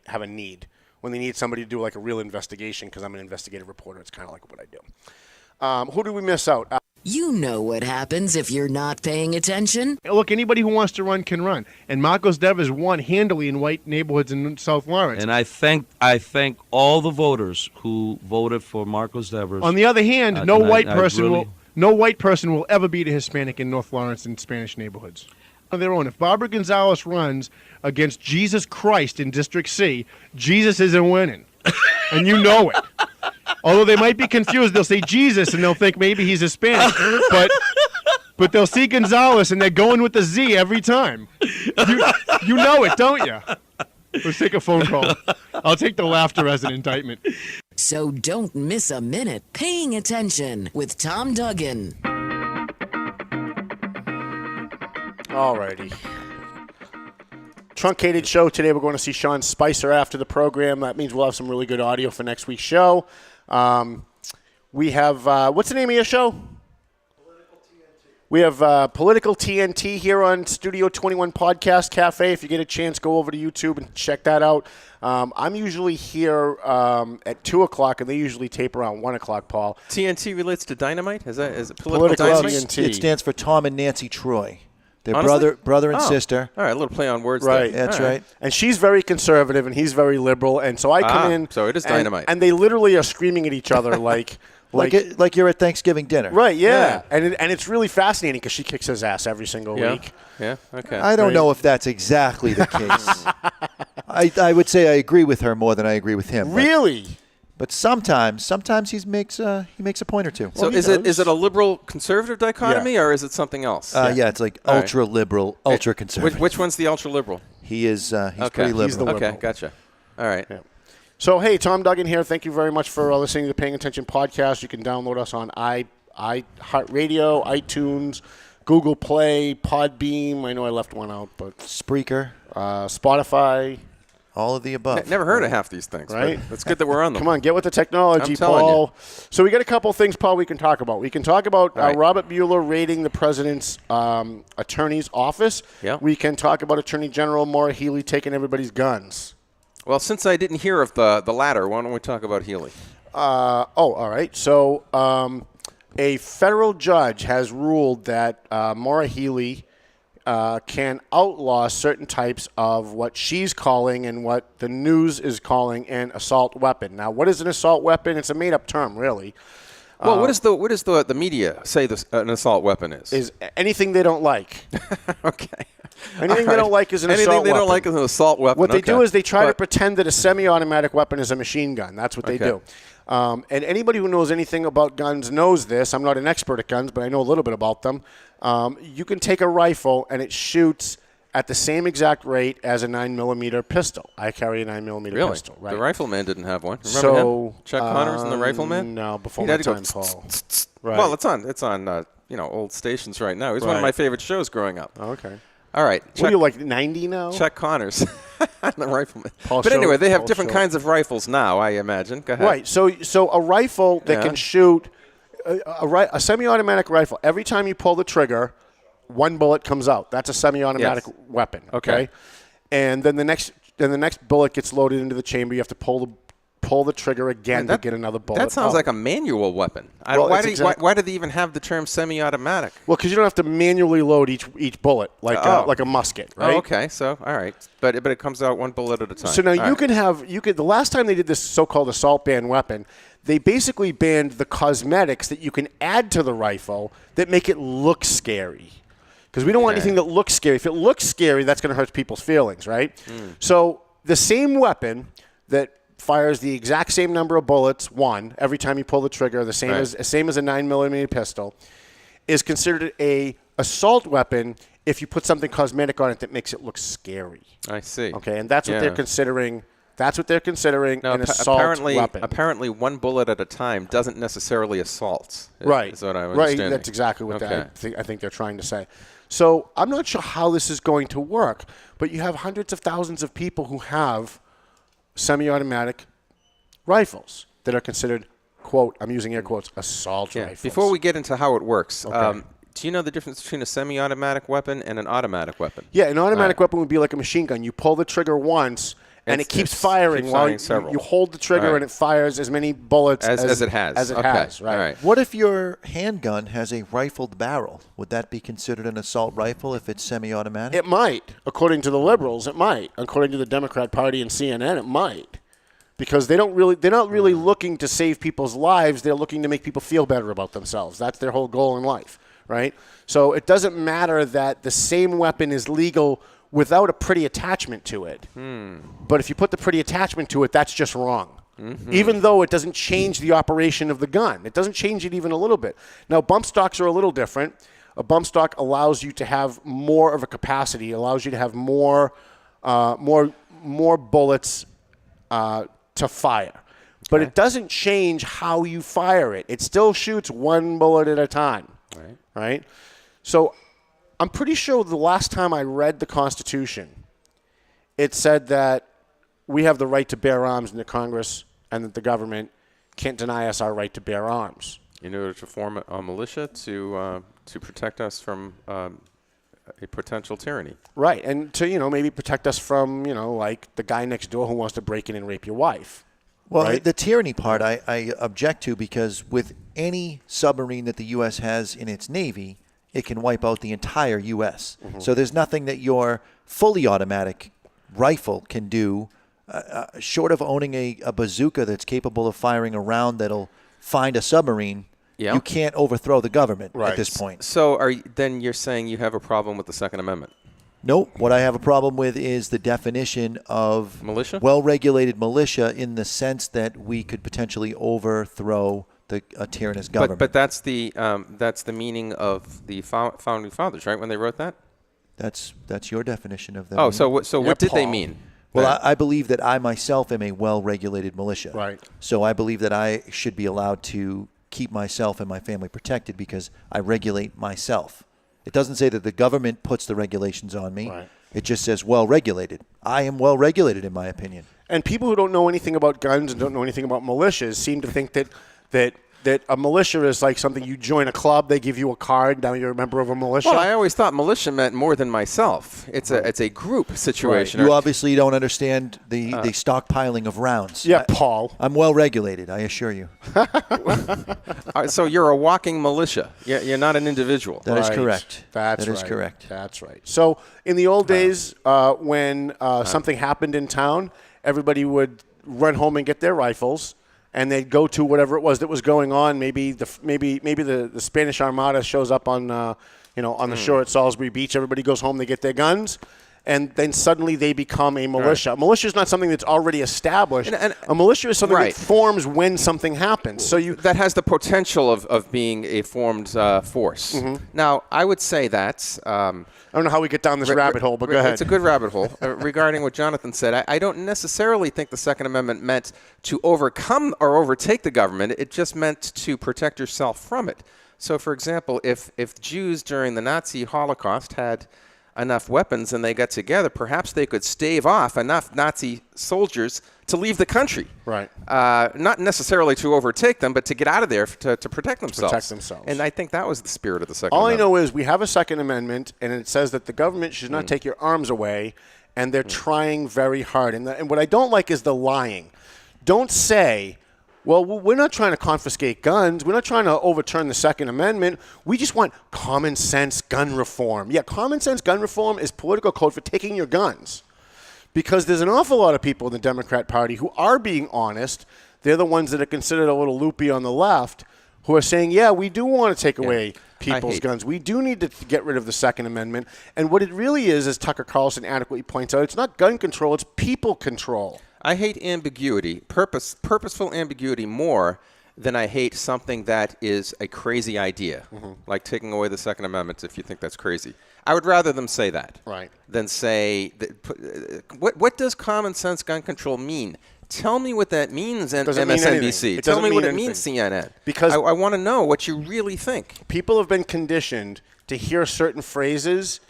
have a need. When they need somebody to do like a real investigation, because I'm an investigative reporter, it's kind of like what I do. Who do we miss out? You know what happens if you're not paying attention. Look, anybody who wants to run can run. And Marcos Devers won handily in white neighborhoods in South Lawrence. And I thank all the voters who voted for Marcos Devers. On the other hand, no white person will ever beat a Hispanic in North Lawrence in Spanish neighborhoods. On their own. If Barbara Gonzalez runs against Jesus Christ in District C, Jesus isn't winning. And you know it. Although they might be confused, they'll say Jesus and they'll think maybe he's Hispanic. But they'll see Gonzalez and they're going with the Z every time. You know it, don't you? Let's take a phone call. I'll take the laughter as an indictment. So don't miss a minute paying attention with Tom Duggan. Alrighty. Truncated show today. We're going to see Sean Spicer after the program. That means we'll have some really good audio for next week's show. We have, what's the name of your show? Political TNT. We have Political TNT here on Studio 21 Podcast Cafe. If you get a chance, go over to YouTube and check that out. I'm usually here at 2 o'clock, and they usually tape around 1 o'clock, Paul. TNT relates to dynamite? Is it political dynamite? TNT. It stands for Tom and Nancy Troy. They're Honestly? brother and sister. All right, a little play on words right. there. That's right. And she's very conservative, and he's very liberal. And so I come in. So it is dynamite. And they literally are screaming at each other like you're at Thanksgiving dinner. Right, yeah. And it's really fascinating because she kicks his ass every single week. Yeah, okay. I don't know if that's exactly the case. I would say I agree with her more than I agree with him. Really? But sometimes he makes a point or two. So is it a liberal conservative dichotomy or is it something else? Yeah, it's like ultra liberal, ultra conservative. Which one's the ultra liberal? He is. He's pretty liberal. He's the liberal. Okay, gotcha. All right. Yeah. So hey, Tom Duggan here. Thank you very much for listening to the Paying Attention podcast. You can download us on iHeartRadio, iTunes, Google Play, Podbeam. I know I left one out, but Spreaker, Spotify. All of the above. Never heard of half these things, right? It's good that we're on them. Come on, get with the technology, Paul. So we got a couple things, Paul, we can talk about. We can talk about Robert Mueller raiding the president's attorney's office. Yeah. We can talk about Attorney General Maura Healey taking everybody's guns. Well, since I didn't hear of the latter, why don't we talk about Healey? All right. So a federal judge has ruled that Maura Healey can outlaw certain types of what she's calling and what the news is calling an assault weapon. Now, what is an assault weapon? It's a made-up term, really. Well, what does the media say an assault weapon is? Is anything they don't like. Okay. Anything they don't like is an assault weapon. Anything they don't like is an assault weapon. What they do is they try to pretend that a semi-automatic weapon is a machine gun. That's what they do. And anybody who knows anything about guns knows this. I'm not an expert at guns, but I know a little bit about them. You can take a rifle and it shoots at the same exact rate as a 9mm pistol. I carry a 9mm pistol. Right. The rifleman didn't have one. Remember him? Chuck Connors and the rifleman? No, before my time, Paul. Right. Well, it's on old stations right now. He's one of my favorite shows growing up. Okay. All right. What are you, like 90 now? Chuck Connors, the rifleman. But anyway, they have different kinds of rifles now, I imagine. Go ahead. Right. So a rifle that can shoot, a semi-automatic rifle, every time you pull the trigger, one bullet comes out. That's a semi-automatic weapon. Okay. And then the next bullet gets loaded into the chamber. You have to pull the trigger again to get another bullet. That sounds like a manual weapon. Why do they even have the term semi-automatic? Well, because you don't have to manually load each bullet like a musket, right? Oh, okay. So, all right. But it comes out one bullet at a time. So now the last time they did this so-called assault ban weapon, they basically banned the cosmetics that you can add to the rifle that make it look scary. Because we don't want anything that looks scary. If it looks scary, that's going to hurt people's feelings, right? So the same weapon that fires the exact same number of bullets, every time you pull the trigger, the same as a 9mm pistol, is considered a assault weapon if you put something cosmetic on it that makes it look scary. I see. Okay, and that's what they're considering. That's what they're considering an assault weapon. Apparently, one bullet at a time doesn't necessarily assault. Right. Is what I'm right. understanding. That's exactly what I think they're trying to say. So I'm not sure how this is going to work, but you have hundreds of thousands of people who have semi-automatic rifles that are considered, quote, I'm using air quotes, assault rifles. Before we get into how it works, do you know the difference between a semi-automatic weapon and an automatic weapon? Yeah, an automatic weapon would be like a machine gun. You pull the trigger once, and it keeps firing while you hold the trigger, and it fires as many bullets as it has. As it has, right. All right. What if your handgun has a rifled barrel? Would that be considered an assault rifle if it's semi-automatic? It might. According to the liberals, it might. According to the Democrat Party and CNN, it might. Because they're not really looking to save people's lives. They're looking to make people feel better about themselves. That's their whole goal in life, right? So it doesn't matter that the same weapon is legal without a pretty attachment to it. But if you put the pretty attachment to it, that's just wrong. Even though it doesn't change the operation of the gun. It doesn't change it even a little bit. Now, bump stocks are a little different. A bump stock allows you to have more of a capacity, allows you to have more bullets to fire. But it doesn't change how you fire it. It still shoots one bullet at a time. Right? So I'm pretty sure the last time I read the Constitution, it said that we have the right to bear arms, and the Congress and that the government can't deny us our right to bear arms. In order to form a militia to protect us from a potential tyranny. Right, and to maybe protect us from like the guy next door who wants to break in and rape your wife. Well, the tyranny part I object to, because with any submarine that the U.S. has in its Navy, it can wipe out the entire U.S. So there's nothing that your fully automatic rifle can do, short of owning a bazooka that's capable of firing a round that'll find a submarine. Yeah. You can't overthrow the government at this point. So then you're saying you have a problem with the Second Amendment? Nope. What I have a problem with is the definition of militia? Well-regulated militia in the sense that we could potentially overthrow a tyrannous government. But that's the meaning of the founding fathers, right? When they wrote that. That's your definition of that. Oh, so what did they mean? Well, I believe that I myself am a well-regulated militia. Right. So I believe that I should be allowed to keep myself and my family protected because I regulate myself. It doesn't say that the government puts the regulations on me. Right. It just says well-regulated. I am well-regulated, in my opinion. And people who don't know anything about guns and don't know anything about militias seem to think that a militia is like something you join a club, they give you a card, now you're a member of a militia. Well, I always thought militia meant more than myself. It's a group situation. Right. You obviously don't understand the stockpiling of rounds. Yeah, Paul. I'm well-regulated, I assure you. So you're a walking militia. You're not an individual. That is correct. That is correct. That's right. So in the old days, when something happened in town, everybody would run home and get their rifles, and they'd go to whatever it was that was going on. Maybe the Spanish Armada shows up on the shore at Salisbury Beach. Everybody goes home, they get their guns, and then suddenly they become a militia. Right. A militia is not something that's already established. And a militia is something that forms when something happens. So that has the potential of being a formed force. Mm-hmm. Now, I would say that. I don't know how we get down this rabbit hole, but go ahead. It's a good rabbit hole. Regarding what Jonathan said, I don't necessarily think the Second Amendment meant to overcome or overtake the government. It just meant to protect yourself from it. So, for example, if Jews during the Nazi Holocaust had enough weapons and they got together, perhaps they could stave off enough Nazi soldiers to leave the country. Right. Not necessarily to overtake them, but to get out of there to protect themselves. Protect themselves. And I think that was the spirit of the Second All Amendment. I know is we have a Second Amendment, and it says that the government should not take your arms away, and they're trying very hard. And what I don't like is the lying. Don't say, well, we're not trying to confiscate guns. We're not trying to overturn the Second Amendment. We just want common sense gun reform. Yeah, common sense gun reform is political code for taking your guns. Because there's an awful lot of people in the Democrat Party who are being honest. They're the ones that are considered a little loopy on the left who are saying, yeah, we do want to take away people's guns. We do need to get rid of the Second Amendment. And what it really is, as Tucker Carlson adequately points out, it's not gun control, it's people control. I hate ambiguity, purposeful ambiguity more than I hate something that is a crazy idea, like taking away the Second Amendment if you think that's crazy. I would rather them say that than say, what does common sense gun control mean? Tell me what that means, MSNBC. Tell me what it means, CNN. Because I want to know what you really think. People have been conditioned to hear certain phrases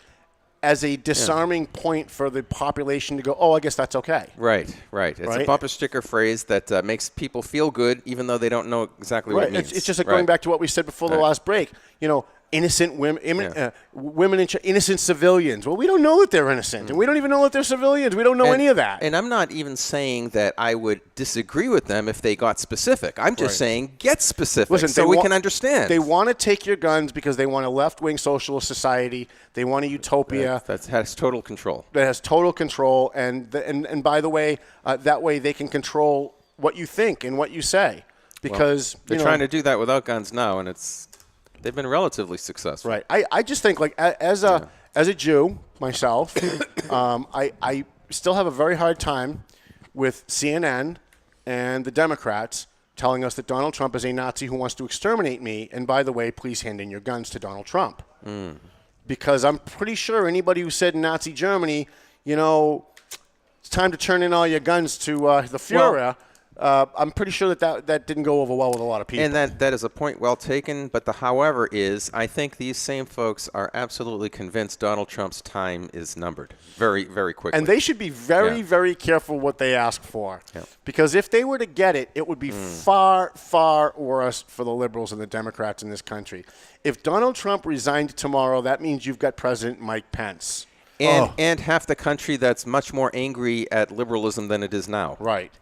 as a disarming point for the population to go, oh, I guess that's okay. Right. It's a bumper sticker phrase that makes people feel good, even though they don't know exactly what it means. It's just like going back to what we said before the last break. Innocent women, innocent civilians. Well, we don't know that they're innocent, and we don't even know that they're civilians. We don't know any of that. And I'm not even saying that I would disagree with them if they got specific. I'm just saying get specific so we can understand. They want to take your guns because they want a left-wing socialist society. They want a utopia. That has total control. That has total control. And by the way, that way they can control what you think and what you say. Because they're trying to do that without guns now, and they've been relatively successful. Right. I just think, like, as a Jew myself, I still have a very hard time with CNN and the Democrats telling us that Donald Trump is a Nazi who wants to exterminate me. And by the way, please hand in your guns to Donald Trump. Because I'm pretty sure anybody who said in Nazi Germany, it's time to turn in all your guns to the Fuhrer. I'm pretty sure that didn't go over well with a lot of people. And that is a point well taken. But the however is, I think these same folks are absolutely convinced Donald Trump's time is numbered very, very quickly. And they should be very, very careful what they ask for. Yeah. Because if they were to get it, it would be far, far worse for the liberals and the Democrats in this country. If Donald Trump resigned tomorrow, that means you've got President Mike Pence. And half the country that's much more angry at liberalism than it is now. Right.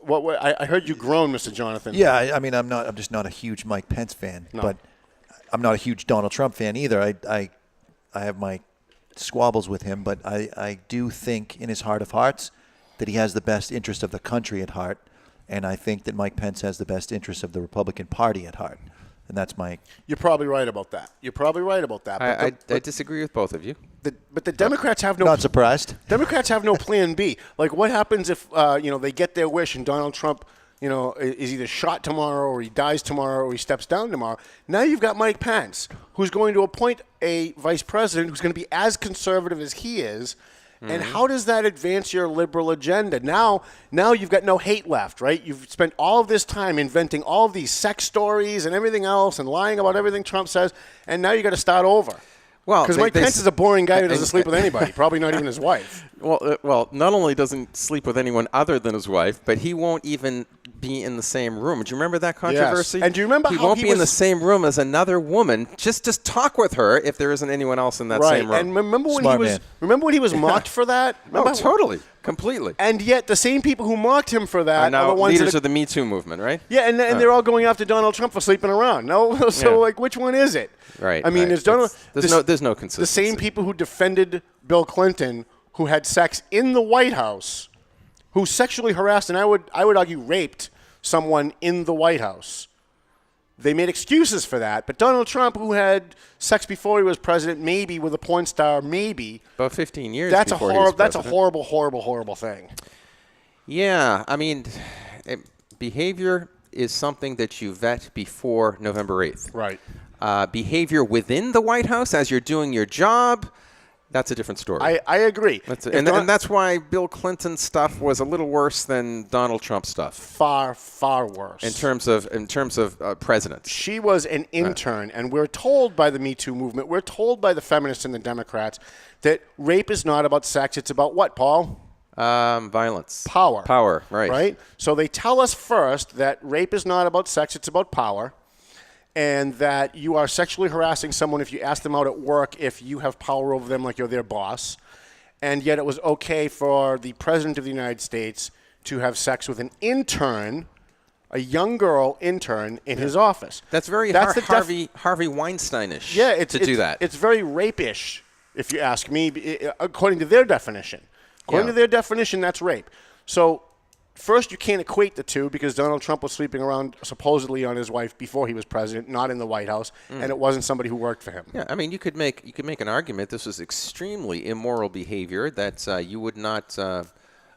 I heard you groan, Mr. Jonathan. Yeah, I'm just not a huge Mike Pence fan, but I'm not a huge Donald Trump fan either. I have my squabbles with him, but I do think in his heart of hearts that he has the best interest of the country at heart, and I think that Mike Pence has the best interest of the Republican Party at heart, and that's my. You're probably right about that. I disagree with both of you. But the Democrats have no. Not surprised. Democrats have no plan B. Like, what happens if they get their wish and Donald Trump, is either shot tomorrow or he dies tomorrow or he steps down tomorrow? Now you've got Mike Pence, who's going to appoint a vice president who's going to be as conservative as he is. And how does that advance your liberal agenda? Now you've got no hate left, right? You've spent all of this time inventing all of these sex stories and everything else and lying about everything Trump says, and now you got to start over. Well, because Mike Pence is a boring guy who doesn't sleep with anybody, probably not even his wife. Well, not only doesn't sleep with anyone other than his wife, but he won't even be in the same room. Do you remember that controversy? Yes. And do you remember he how won't be in the same room as another woman? Just talk with her if there isn't anyone else in that same room. And remember when he was mocked for that? Totally, completely. And yet the same people who mocked him for that are now the ones leaders of the Me Too movement, right? Yeah, and they're all going after Donald Trump for sleeping around. No, so like, which one is it? Right. I mean, there's no consistency. The same people who defended Bill Clinton, who had sex in the White House, who sexually harassed and I would argue raped someone in the White House. They made excuses for that, but Donald Trump, who had sex before he was president, maybe with a porn star, maybe about 15 years. That's before he was that's a president. horrible thing. Yeah, I mean, behavior is something that you vet before November 8th. Right. Behavior within the White House as you're doing your job, that's a different story. I agree. And that's why Bill Clinton's stuff was a little worse than Donald Trump's stuff. Far, far worse. In terms of presidents. She was an intern, and we're told by the Me Too movement, we're told by the feminists and the Democrats that rape is not about sex. It's about what, Paul? Violence. Power, right. Right? So they tell us first that rape is not about sex, it's about power, and that you are sexually harassing someone if you ask them out at work if you have power over them like you're their boss. And yet it was okay for the President of the United States to have sex with an intern, a young girl intern, in his office. That's very Harvey Weinstein-ish to do that. It's very rape-ish, if you ask me, according to their definition. According to their definition, that's rape. So first, you can't equate the two because Donald Trump was sleeping around supposedly on his wife before he was president, not in the White House, and it wasn't somebody who worked for him. Yeah, I mean, you could make an argument this was extremely immoral behavior that you would not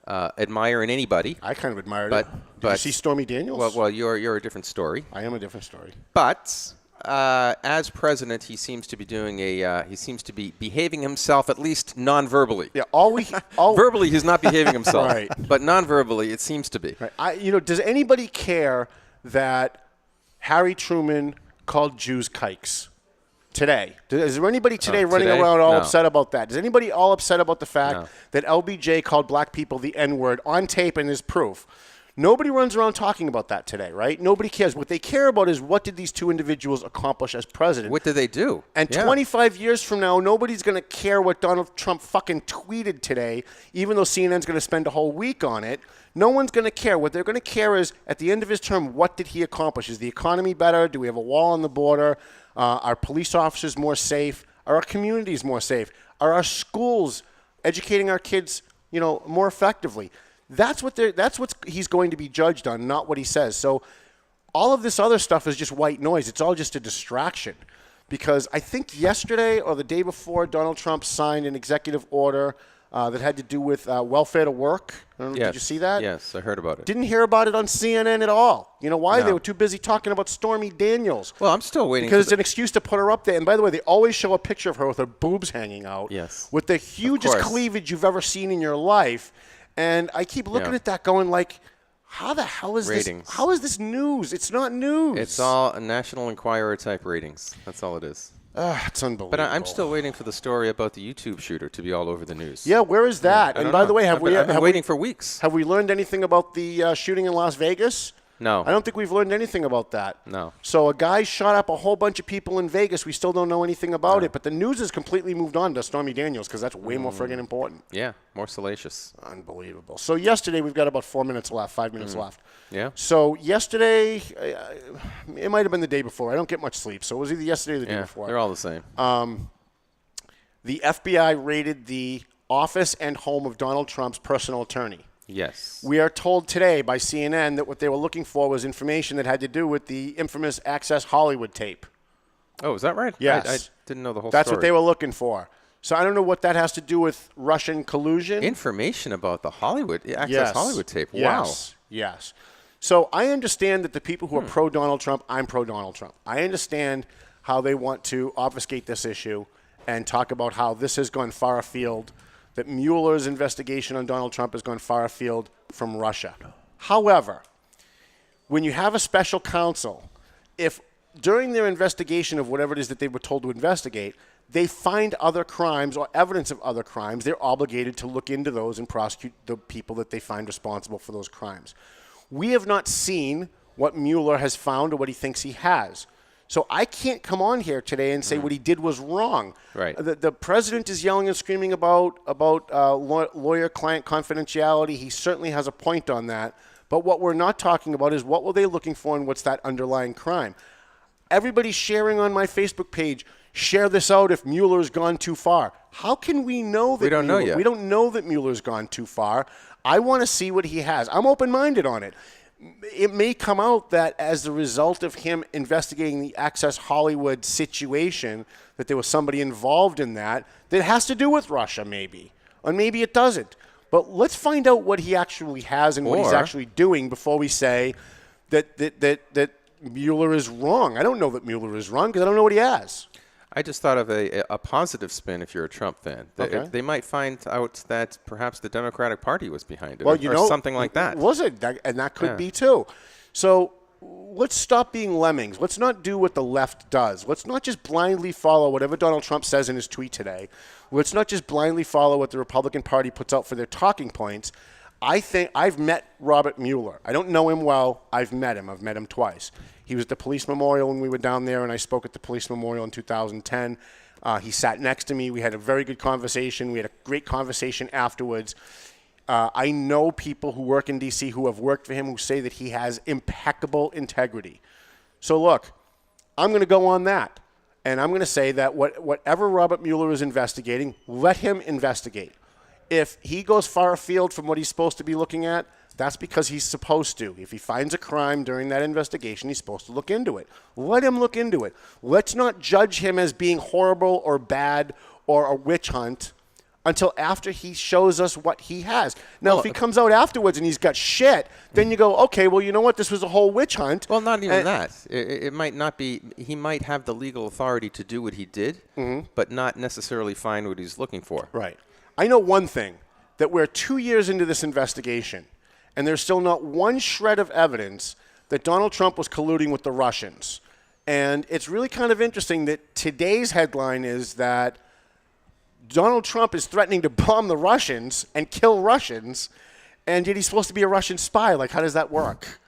admire in anybody. I kind of admired it. Did you see Stormy Daniels? Well, you're a different story. I am a different story. But as president, he seems to be behaving himself at least non-verbally. Yeah, verbally he's not behaving himself, right? But non-verbally it seems to be. Right. Does anybody care that Harry Truman called Jews kikes today? Is there anybody today running around all upset about that? Is anybody all upset about the fact that LBJ called black people the N-word on tape and is proof? Nobody runs around talking about that today, right? Nobody cares. What they care about is what did these two individuals accomplish as president? What did they do? And 25 years from now, nobody's going to care what Donald Trump fucking tweeted today, even though CNN's going to spend a whole week on it. No one's going to care. What they're going to care is, at the end of his term, what did he accomplish? Is the economy better? Do we have a wall on the border? Are police officers more safe? Are our communities more safe? Are our schools educating our kids, more effectively? That's what he's going to be judged on, not what he says. So all of this other stuff is just white noise. It's all just a distraction. Because I think yesterday or the day before, Donald Trump signed an executive order that had to do with welfare to work. Did you see that? Yes, I heard about it. Didn't hear about it on CNN at all. You know why? They were too busy talking about Stormy Daniels. Well, I'm still waiting. Because it's an excuse to put her up there. And by the way, they always show a picture of her with her boobs hanging out. Yes. With the hugest cleavage you've ever seen in your life. And I keep looking at that going like, how the hell is ratings. This? How is this news? It's not news. It's all a National Enquirer type ratings. That's all it is. It's unbelievable. But I'm still waiting for the story about the YouTube shooter to be all over the news. Yeah, where is that? And by the way, I've been waiting for weeks. Have we learned anything about the shooting in Las Vegas? No. I don't think we've learned anything about that. No. So a guy shot up a whole bunch of people in Vegas. We still don't know anything about it. But the news has completely moved on to Stormy Daniels because that's way more friggin' important. Yeah, more salacious. Unbelievable. So yesterday, we've got about 5 minutes left. Yeah. So yesterday, it might have been the day before. I don't get much sleep. So it was either yesterday or the day before. They're all the same. The FBI raided the office and home of Donald Trump's personal attorney. Yes. We are told today by CNN that what they were looking for was information that had to do with the infamous Access Hollywood tape. Oh, is that right? Yes. I didn't know the whole story. That's what they were looking for. So I don't know what that has to do with Russian collusion. Information about the Access Yes. Hollywood tape. Yes. Wow. Yes. So I understand that the people who are pro-Donald Trump, I'm pro-Donald Trump. I understand how they want to obfuscate this issue and talk about how this has gone far afield, that Mueller's investigation on Donald Trump has gone far afield from Russia. However, when you have a special counsel, if during their investigation of whatever it is that they were told to investigate, they find other crimes or evidence of other crimes, they're obligated to look into those and prosecute the people that they find responsible for those crimes. We have not seen what Mueller has found or what he thinks he has. So I can't come on here today and say what he did was wrong. Right. The president is yelling and screaming about lawyer-client confidentiality. He certainly has a point on that. But what we're not talking about is what were they looking for and what's that underlying crime. Everybody's sharing on my Facebook page, share this out if Mueller's gone too far. How can we know that We don't know yet. We don't know that Mueller's gone too far. I want to see what he has. I'm open-minded on it. It may come out that as a result of him investigating the Access Hollywood situation, that there was somebody involved in that has to do with Russia maybe. Or maybe it doesn't. But let's find out what he actually has and what he's actually doing before we say that Mueller is wrong. I don't know that Mueller is wrong because I don't know what he has. I just thought of a positive spin if you're a Trump fan. They might find out that perhaps the Democratic Party was behind it or something like that. Was it? And that could be too. So let's stop being lemmings. Let's not do what the left does. Let's not just blindly follow whatever Donald Trump says in his tweet today. Let's not just blindly follow what the Republican Party puts out for their talking points. I think I've met Robert Mueller. I don't know him well. I've met him. I've met him twice. He was at the police memorial when we were down there, and I spoke at the police memorial in 2010. He sat next to me. We had a very good conversation. We had a great conversation afterwards. I know people who work in D.C. who have worked for him who say that he has impeccable integrity. So, look, I'm going to go on that, and I'm going to say that whatever Robert Mueller is investigating, let him investigate. If he goes far afield from what he's supposed to be looking at, that's because he's supposed to. If he finds a crime during that investigation, he's supposed to look into it. Let him look into it. Let's not judge him as being horrible or bad or a witch hunt until after he shows us what he has. Now, if he comes out afterwards and he's got shit, then you go, okay, well, you know what? This was a whole witch hunt. Well, not even that. It might not be. He might have the legal authority to do what he did, but not necessarily find what he's looking for. Right. I know one thing, that we're 2 years into this investigation, and there's still not one shred of evidence that Donald Trump was colluding with the Russians. And it's really kind of interesting that today's headline is that Donald Trump is threatening to bomb the Russians and kill Russians, and yet he's supposed to be a Russian spy. Like, how does that work?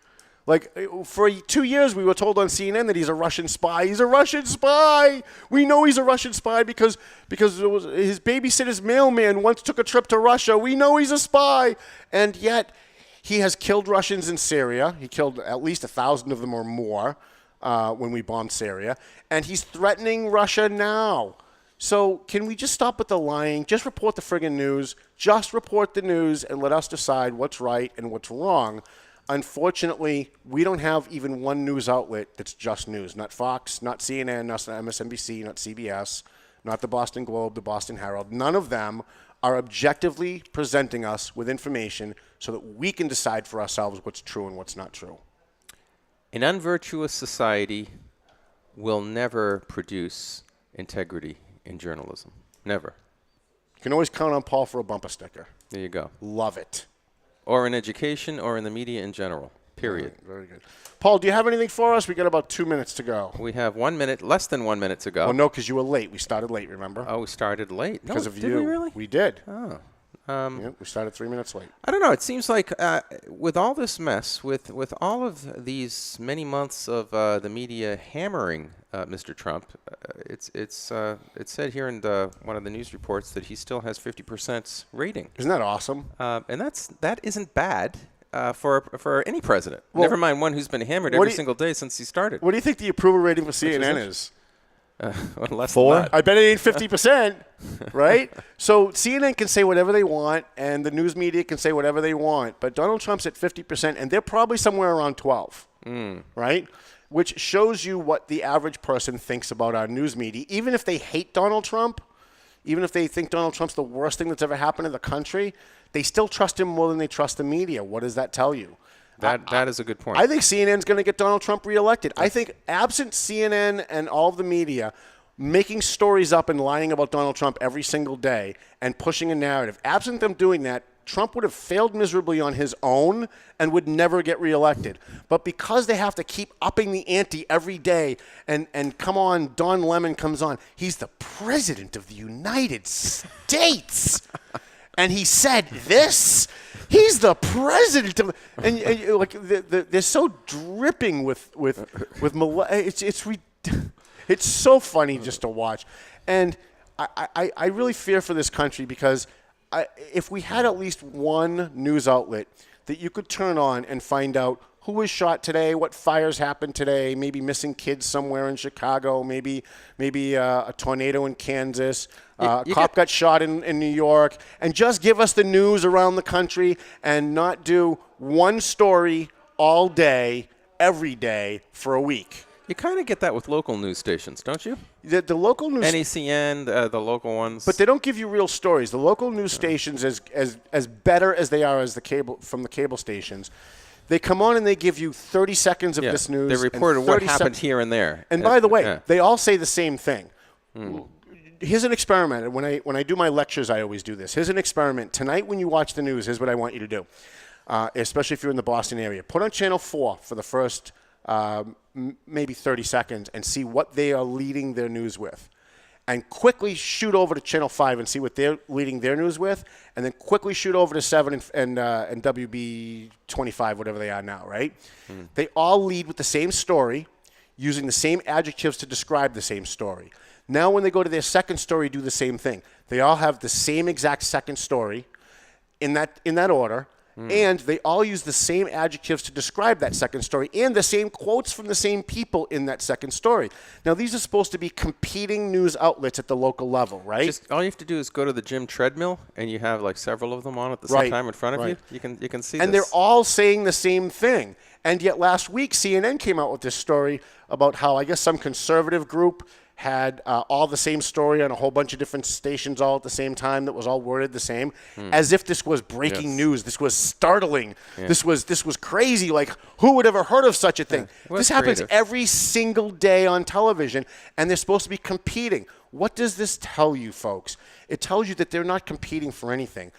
Like, for 2 years, we were told on CNN that he's a Russian spy. He's a Russian spy. We know he's a Russian spy because it was his babysitter's mailman once took a trip to Russia. We know he's a spy. And yet, he has killed Russians in Syria. He killed at least 1,000 of them or more when we bombed Syria. And he's threatening Russia now. So can we just stop with the lying? Just report the friggin' news. Just report the news and let us decide what's right and what's wrong. Unfortunately, we don't have even one news outlet that's just news. Not Fox, not CNN, not MSNBC, not CBS, not the Boston Globe, the Boston Herald. None of them are objectively presenting us with information so that we can decide for ourselves what's true and what's not true. An unvirtuous society will never produce integrity in journalism. Never. You can always count on Paul for a bumper sticker. There you go. Love it. Or in education or in the media in general, period. Very good. Paul, do you have anything for us? We got about 2 minutes to go. We have 1 minute, less than 1 minute to go. Well, no, because you were late. We started late, remember? Oh, we started late? Because of you. Did we really? We did. Oh. Yeah, we started 3 minutes late. I don't know. It seems like with all this mess, with all of these many months of the media hammering Mr. Trump, it's said here in one of the news reports that he still has 50% rating. Isn't that awesome? And that isn't bad for any president. Well, never mind one who's been hammered every single day since he started. What do you think the approval rating for CNN is? Less 4? than that. I bet it ain't 50%, right? So CNN can say whatever they want, and the news media can say whatever they want. But Donald Trump's at 50%, and they're probably somewhere around 12, right? Which shows you what the average person thinks about our news media. Even if they hate Donald Trump, even if they think Donald Trump's the worst thing that's ever happened to the country, they still trust him more than they trust the media. What does that tell you? That is a good point. I think CNN's going to get Donald Trump reelected. I think absent CNN and all of the media making stories up and lying about Donald Trump every single day and pushing a narrative, absent them doing that, Trump would have failed miserably on his own and would never get reelected. But because they have to keep upping the ante every day, and come on, Don Lemon comes on, he's the president of the United States. And he said this. He's the president of, and like they're so dripping with it's so funny just to watch, and I really fear for this country because if we had at least one news outlet that you could turn on and find out who was shot today, what fires happened today, maybe missing kids somewhere in Chicago, maybe a tornado in Kansas, a cop got shot in New York, and just give us the news around the country and not do one story all day, every day for a week. You kind of get that with local news stations, don't you? The local news NECN, the local ones. But they don't give you real stories. The local news stations, as better as they are as the cable stations, they come on and they give you 30 seconds of this news. They reported what happened here and there. And by the way, they all say the same thing. Here's an experiment. When I do my lectures, I always do this. Here's an experiment. Tonight when you watch the news, here's what I want you to do, especially if you're in the Boston area. Put on Channel 4 for the first maybe 30 seconds and see what they are leading their news with. And quickly shoot over to Channel 5 and see what they're leading their news with, and then quickly shoot over to 7 and WB 25, whatever they are now, right? They all lead with the same story, using the same adjectives to describe the same story. Now when they go to their second story, do the same thing. They all have the same exact second story in that order, and they all use the same adjectives to describe that second story and the same quotes from the same people in that second story. Now, these are supposed to be competing news outlets at the local level, right? Just all you have to do is go to the gym treadmill, and you have like several of them on at the same time in front of you. You can see and this. They're all saying the same thing. And yet last week, CNN came out with this story about how I guess some conservative group had all the same story on a whole bunch of different stations all at the same time that was all worded the same, as if this was breaking news. This was startling. This was crazy. Like, who would ever heard of such a thing? This happens every single day on television, and they're supposed to be competing. What does this tell you, folks? It tells you that they're not competing for anything.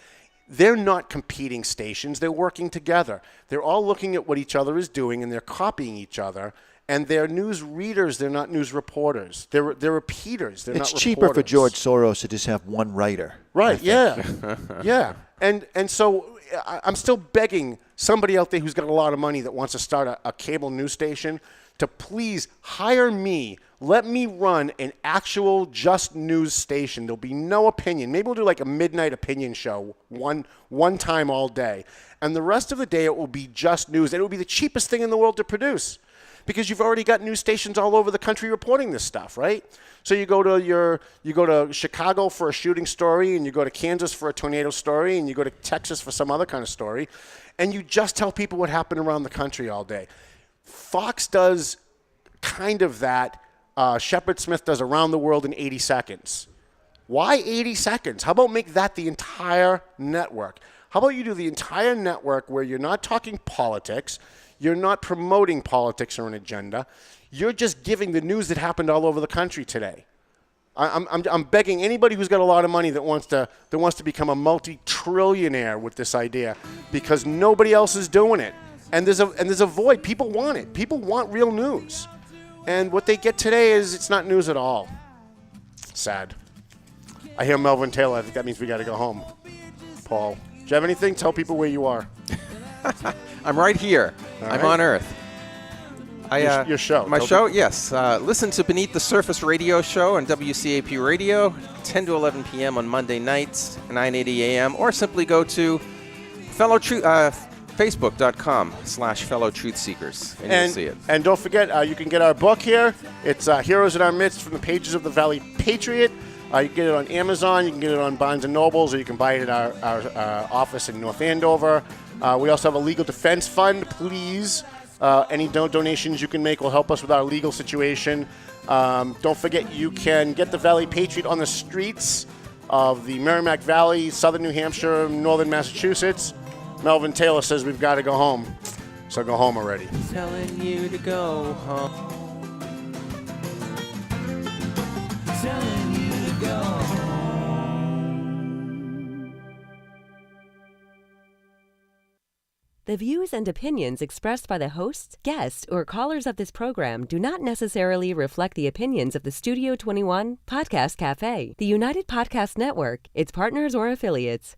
They're not competing stations. They're working together. They're all looking at what each other is doing, and they're copying each other. And they're news readers. They're not news reporters. They're repeaters. They're not reporters. It's cheaper for George Soros to just have one writer. Right, yeah. And so I'm still begging somebody out there who's got a lot of money that wants to start a cable news station to please hire me. Let me run an actual just news station. There'll be no opinion. Maybe we'll do like a midnight opinion show one time all day. And the rest of the day it will be just news. And it will be the cheapest thing in the world to produce. Because you've already got news stations all over the country reporting this stuff, right? So you go to Chicago for a shooting story, and you go to Kansas for a tornado story, and you go to Texas for some other kind of story, and you just tell people what happened around the country all day. Fox does kind of that. Shepard Smith does Around the World in 80 seconds. Why 80 seconds? How about make that the entire network? How about you do the entire network where you're not talking politics, you're not promoting politics or an agenda. You're just giving the news that happened all over the country today. I'm begging anybody who's got a lot of money that wants to become a multi-trillionaire with this idea, because nobody else is doing it. And there's a void. People want it. People want real news. And what they get today is it's not news at all. Sad. I hear Melvin Taylor. I think that means we got to go home. Paul, do you have anything? Tell people where you are. I'm right here. I'm on Earth. Your show. My show, yes. Listen to Beneath the Surface radio show on WCAP Radio, 10 to 11 p.m. on Monday nights, 9:80 a.m., or simply go to Facebook.com/Fellow Truth Seekers, and you'll see it. And don't forget, you can get our book here. It's Heroes in Our Midst from the pages of the Valley Patriot. You can get it on Amazon. You can get it on Barnes & Nobles, or you can buy it at our office in North Andover. We also have a legal defense fund. Please, any donations you can make will help us with our legal situation. Don't forget, you can get the Valley Patriot on the streets of the Merrimack Valley, southern New Hampshire, northern Massachusetts. Melvin Taylor says we've got to go home. So go home already. Telling you to go home. Telling you to go home. The views and opinions expressed by the hosts, guests, or callers of this program do not necessarily reflect the opinions of the Studio 21 Podcast Cafe, the United Podcast Network, its partners, or affiliates.